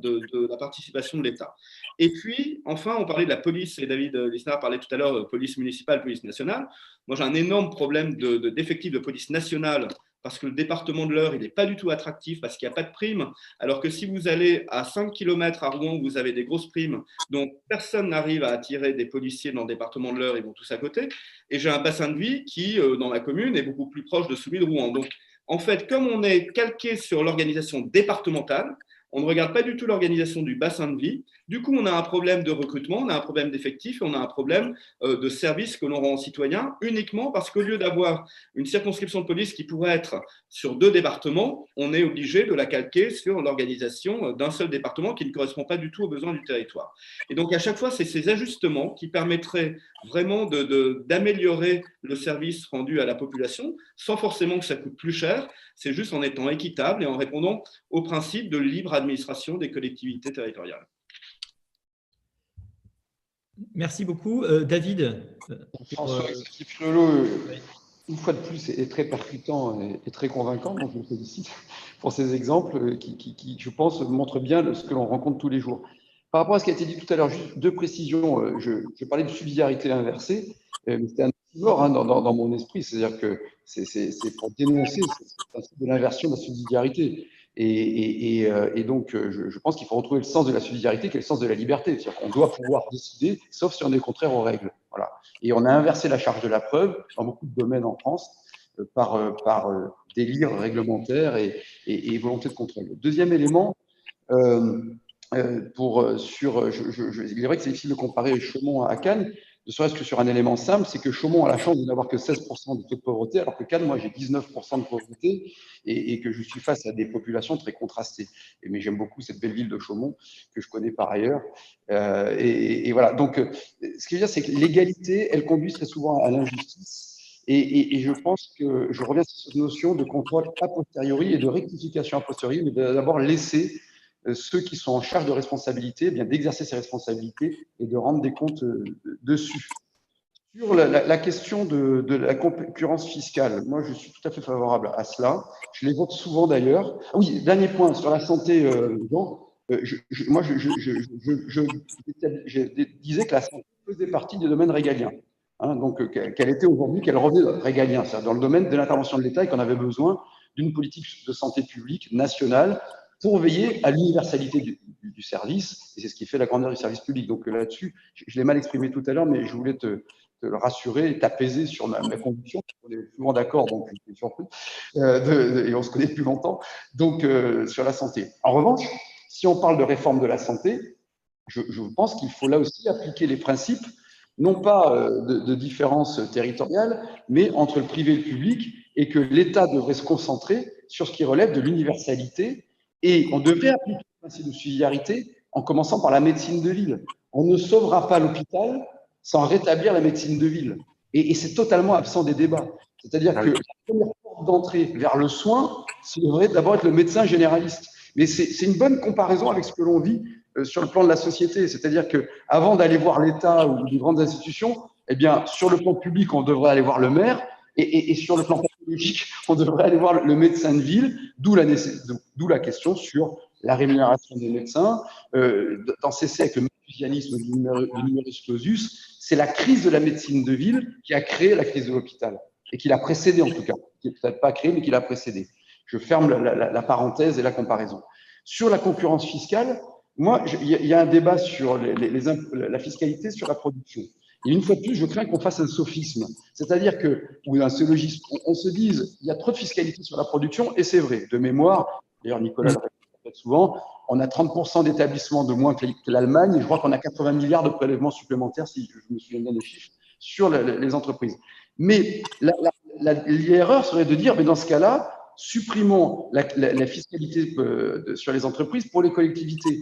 participation de l'État. Et puis, enfin, on parlait de la police, et David Lisnard parlait tout à l'heure de police municipale, police nationale. Moi, j'ai un énorme problème d'effectifs de police nationale, parce que le département de l'Eure, il n'est pas du tout attractif, parce qu'il n'y a pas de primes. Alors que si vous allez à 5 km à Rouen, vous avez des grosses primes, donc personne n'arrive à attirer des policiers dans le département de l'Eure, ils vont tous à côté. Et j'ai un bassin de vie qui, dans ma commune, est beaucoup plus proche de celui de Rouen. Donc, en fait, comme on est calqué sur l'organisation départementale, on ne regarde pas du tout l'organisation du bassin de vie. Du coup, on a un problème de recrutement, on a un problème d'effectifs, on a un problème de services que l'on rend aux citoyens, uniquement parce qu'au lieu d'avoir une circonscription de police qui pourrait être sur 2 départements, on est obligé de la calquer sur l'organisation d'un seul département qui ne correspond pas du tout aux besoins du territoire. Et donc, à chaque fois, c'est ces ajustements qui permettraient vraiment d'améliorer le service rendu à la population, sans forcément que ça coûte plus cher. C'est juste en étant équitable et en répondant au principe de libre administration des collectivités territoriales. Merci beaucoup. David. François Filolo, une fois de plus, est très percutant et très convaincant, donc je vous félicite pour ces exemples qui, je pense, montrent bien ce que l'on rencontre tous les jours. Par rapport à ce qui a été dit tout à l'heure, juste 2 précisions. Je parlais de subsidiarité inversée, mais c'était un oxymore dans mon esprit, c'est-à-dire que c'est pour dénoncer ce principe de l'inversion de la subsidiarité. Et donc, je pense qu'il faut retrouver le sens de la subsidiarité, qui est le sens de la liberté. C'est-à-dire qu'on doit pouvoir décider, sauf si on est contraire aux règles. Voilà. Et on a inversé la charge de la preuve dans beaucoup de domaines en France par délire réglementaire et volonté de contrôle. Le deuxième élément, il est vrai que c'est difficile de comparer Chaumont à Cannes, ne serait-ce que sur un élément simple, c'est que Chaumont a la chance de n'avoir que 16% de taux de pauvreté, alors que Cannes, moi, j'ai 19% de pauvreté et que je suis face à des populations très contrastées. Mais j'aime beaucoup cette belle ville de Chaumont, que je connais par ailleurs. Et voilà. Donc, ce que je veux dire, c'est que l'égalité, elle conduit très souvent à l'injustice. Et je pense que je reviens sur cette notion de contrôle a posteriori et de rectification a posteriori, mais d'abord laisser ceux qui sont en charge de responsabilité, eh bien d'exercer ces responsabilités et de rendre des comptes dessus. Sur la question de la concurrence fiscale, moi je suis tout à fait favorable à cela. Je l'évoque souvent d'ailleurs. Ah oui, dernier point sur la santé, Jean. Je disais que la santé faisait partie des domaines régaliens. Hein, donc qu'elle était aujourd'hui, qu'elle revenait régalien, c'est-à-dire dans le domaine de l'intervention de l'État et qu'on avait besoin d'une politique de santé publique nationale pour veiller à l'universalité du service, et c'est ce qui fait la grandeur du service public. Donc là-dessus, je l'ai mal exprimé tout à l'heure, mais je voulais te rassurer et t'apaiser sur ma conviction. On est souvent d'accord, donc je suis surpris, et on se connaît depuis longtemps, donc sur la santé. En revanche, si on parle de réforme de la santé, je pense qu'il faut là aussi appliquer les principes, non pas de différence territoriale, mais entre le privé et le public, et que l'État devrait se concentrer sur ce qui relève de l'universalité. Et on devrait appliquer le principe de subsidiarité en commençant par la médecine de ville. On ne sauvera pas l'hôpital sans rétablir la médecine de ville. Et c'est totalement absent des débats. C'est-à-dire que la première porte d'entrée vers le soin, ça devrait d'abord être le médecin généraliste. Mais c'est une bonne comparaison avec ce que l'on vit sur le plan de la société. C'est-à-dire qu'avant d'aller voir l'État ou les grandes institutions, eh bien, sur le plan public, on devrait aller voir le maire. Et sur le plan pathologique, on devrait aller voir le médecin de ville, d'où la question sur la rémunération des médecins. D'en cesser avec le malthusianisme du numerus clausus, c'est la crise de la médecine de ville qui a créé la crise de l'hôpital, et qui l'a précédée en tout cas, qui n'est peut-être pas créée, mais qui l'a précédée. Je ferme la parenthèse et la comparaison. Sur la concurrence fiscale, moi, il y a un débat sur la fiscalité sur la production. Et une fois de plus, je crains qu'on fasse un sophisme. C'est-à-dire ou un syllogisme, on se dise, il y a trop de fiscalité sur la production, et c'est vrai. De mémoire, d'ailleurs Nicolas le répète souvent, on a 30% d'établissements de moins que l'Allemagne, et je crois qu'on a 80 milliards de prélèvements supplémentaires, si je me souviens bien des chiffres, sur les entreprises. Mais l'erreur serait de dire, mais dans ce cas-là, supprimons la fiscalité sur les entreprises pour les collectivités.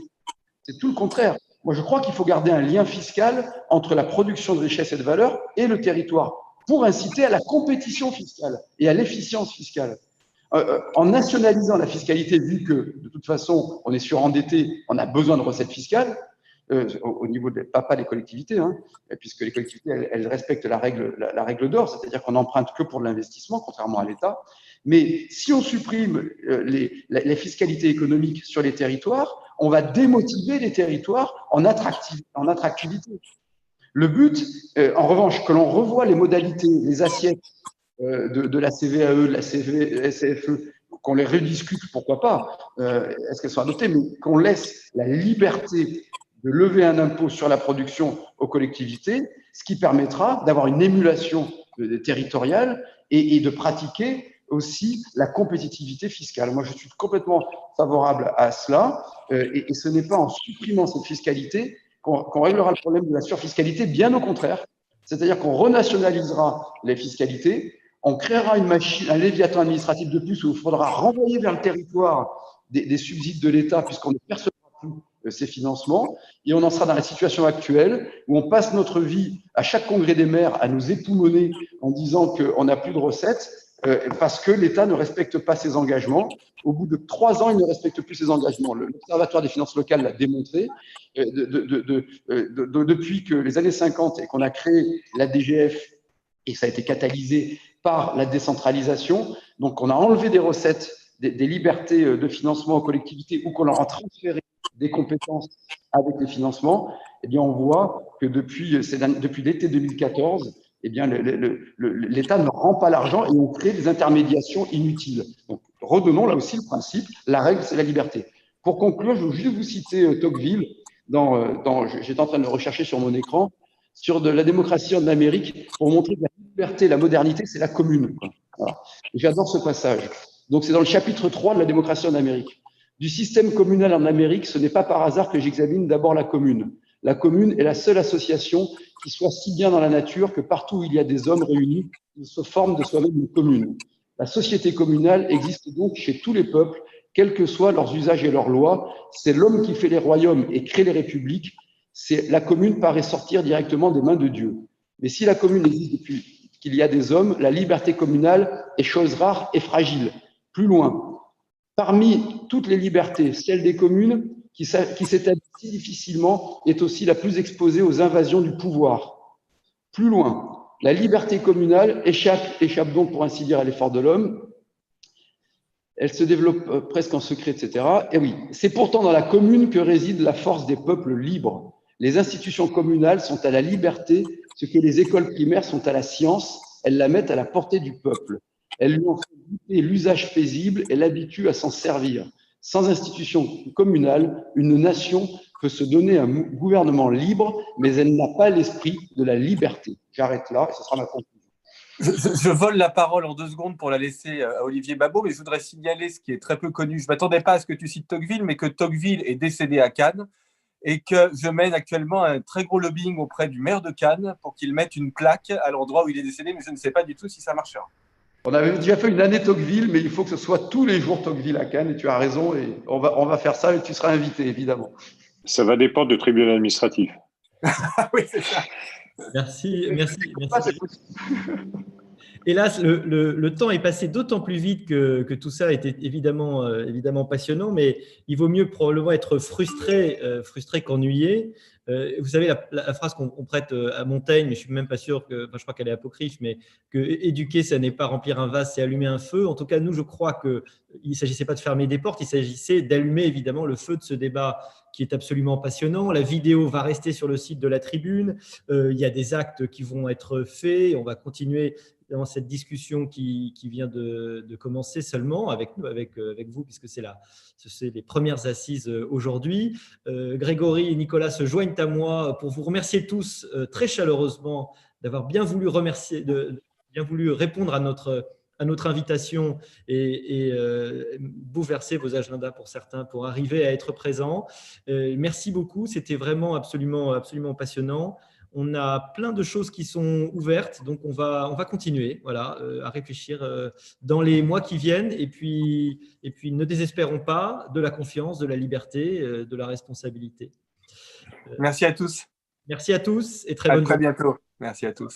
C'est tout le contraire. Moi, je crois qu'il faut garder un lien fiscal entre la production de richesse et de valeur et le territoire pour inciter à la compétition fiscale et à l'efficience fiscale. En nationalisant la fiscalité, vu que de toute façon, on est surendetté, on a besoin de recettes fiscales, au niveau pas des collectivités, hein, puisque les collectivités, elles respectent la règle d'or, c'est-à-dire qu'on n'emprunte que pour de l'investissement, contrairement à l'État. Mais si on supprime les fiscalités économiques sur les territoires, on va démotiver les territoires en attractivité. Le but, en revanche, que l'on revoie les modalités, les assiettes de la CVAE, de la CFE, qu'on les rediscute, pourquoi pas, est-ce qu'elles sont adoptées, mais qu'on laisse la liberté de lever un impôt sur la production aux collectivités, ce qui permettra d'avoir une émulation territoriale et de pratiquer aussi la compétitivité fiscale. Moi, je suis complètement favorable à cela, et ce n'est pas en supprimant cette fiscalité qu'on réglera le problème de la surfiscalité, bien au contraire. C'est-à-dire qu'on renationalisera les fiscalités, on créera une machine, un léviathan administratif de plus où il faudra renvoyer vers le territoire des subsides de l'État puisqu'on ne percevra plus ces financements, et on en sera dans la situation actuelle où on passe notre vie à chaque congrès des maires à nous époumoner en disant qu'on n'a plus de recettes parce que l'État ne respecte pas ses engagements. Au bout de 3 ans, il ne respecte plus ses engagements. L'Observatoire des finances locales l'a démontré. Depuis que les années 50 et qu'on a créé la DGF, et ça a été catalysé par la décentralisation, donc on a enlevé des recettes, des libertés de financement aux collectivités ou qu'on leur a transféré des compétences avec les financements, eh bien on voit que depuis l'été 2014, eh bien l'État ne rend pas l'argent et on crée des intermédiations inutiles. Donc redonnons là aussi le principe, la règle c'est la liberté. Pour conclure, je veux juste vous citer Tocqueville, j'étais en train de le rechercher sur mon écran, sur de la démocratie en Amérique, pour montrer que la liberté, la modernité, c'est la commune. Voilà. J'adore ce passage. Donc c'est dans le chapitre 3 de la démocratie en Amérique. Du système communal en Amérique, ce n'est pas par hasard que j'examine d'abord la commune. La commune est la seule association qui soit si bien dans la nature que partout où il y a des hommes réunis, ils se forment de soi-même une commune. La société communale existe donc chez tous les peuples, quels que soient leurs usages et leurs lois. C'est l'homme qui fait les royaumes et crée les républiques. La commune paraît sortir directement des mains de Dieu. Mais si la commune existe depuis qu'il y a des hommes, la liberté communale est chose rare et fragile. Plus loin, parmi toutes les libertés, celle des communes, qui s'établit si difficilement, est aussi la plus exposée aux invasions du pouvoir. Plus loin, la liberté communale échappe donc, pour ainsi dire, à l'effort de l'homme. Elle se développe presque en secret, etc. Et oui, c'est pourtant dans la commune que réside la force des peuples libres. Les institutions communales sont à la liberté ce que les écoles primaires sont à la science. Elles la mettent à la portée du peuple. Elles lui en font goûter l'usage paisible et l'habituent à s'en servir. Sans institution communale, une nation peut se donner un gouvernement libre, mais elle n'a pas l'esprit de la liberté. J'arrête là et ce sera ma conclusion. Je vole la parole en 2 secondes pour la laisser à Olivier Babot, mais je voudrais signaler ce qui est très peu connu. Je ne m'attendais pas à ce que tu cites Tocqueville, mais que Tocqueville est décédé à Cannes et que je mène actuellement un très gros lobbying auprès du maire de Cannes pour qu'il mette une plaque à l'endroit où il est décédé, mais je ne sais pas du tout si ça marchera. On avait déjà fait une année Tocqueville, mais il faut que ce soit tous les jours Tocqueville à Cannes, et tu as raison, et on va faire ça et tu seras invité, évidemment. Ça va dépendre du tribunal administratif. Oui, c'est ça. Merci. Hélas, le temps est passé d'autant plus vite que tout ça était évidemment passionnant, mais il vaut mieux probablement être frustré qu'ennuyé. Vous savez, la phrase qu'on prête à Montaigne, mais je ne suis même pas sûr je crois qu'elle est apocryphe, mais que éduquer, ça n'est pas remplir un vase, c'est allumer un feu. En tout cas, nous, je crois qu'il ne s'agissait pas de fermer des portes, il s'agissait d'allumer évidemment le feu de ce débat qui est absolument passionnant. La vidéo va rester sur le site de la Tribune. Il y a des actes qui vont être faits. On va continuer dans cette discussion qui vient de commencer seulement avec nous, avec vous, puisque c'est les premières assises aujourd'hui. Grégory et Nicolas se joignent à moi pour vous remercier tous très chaleureusement d'avoir bien voulu répondre à notre invitation et bouleverser vos agendas pour certains pour arriver à être présents. Merci beaucoup, c'était vraiment absolument passionnant. On a plein de choses qui sont ouvertes, donc on va continuer à réfléchir dans les mois qui viennent. Et puis, ne désespérons pas de la confiance, de la liberté, de la responsabilité. Merci à tous. Merci à tous et très bonne journée. À très bientôt. Merci à tous.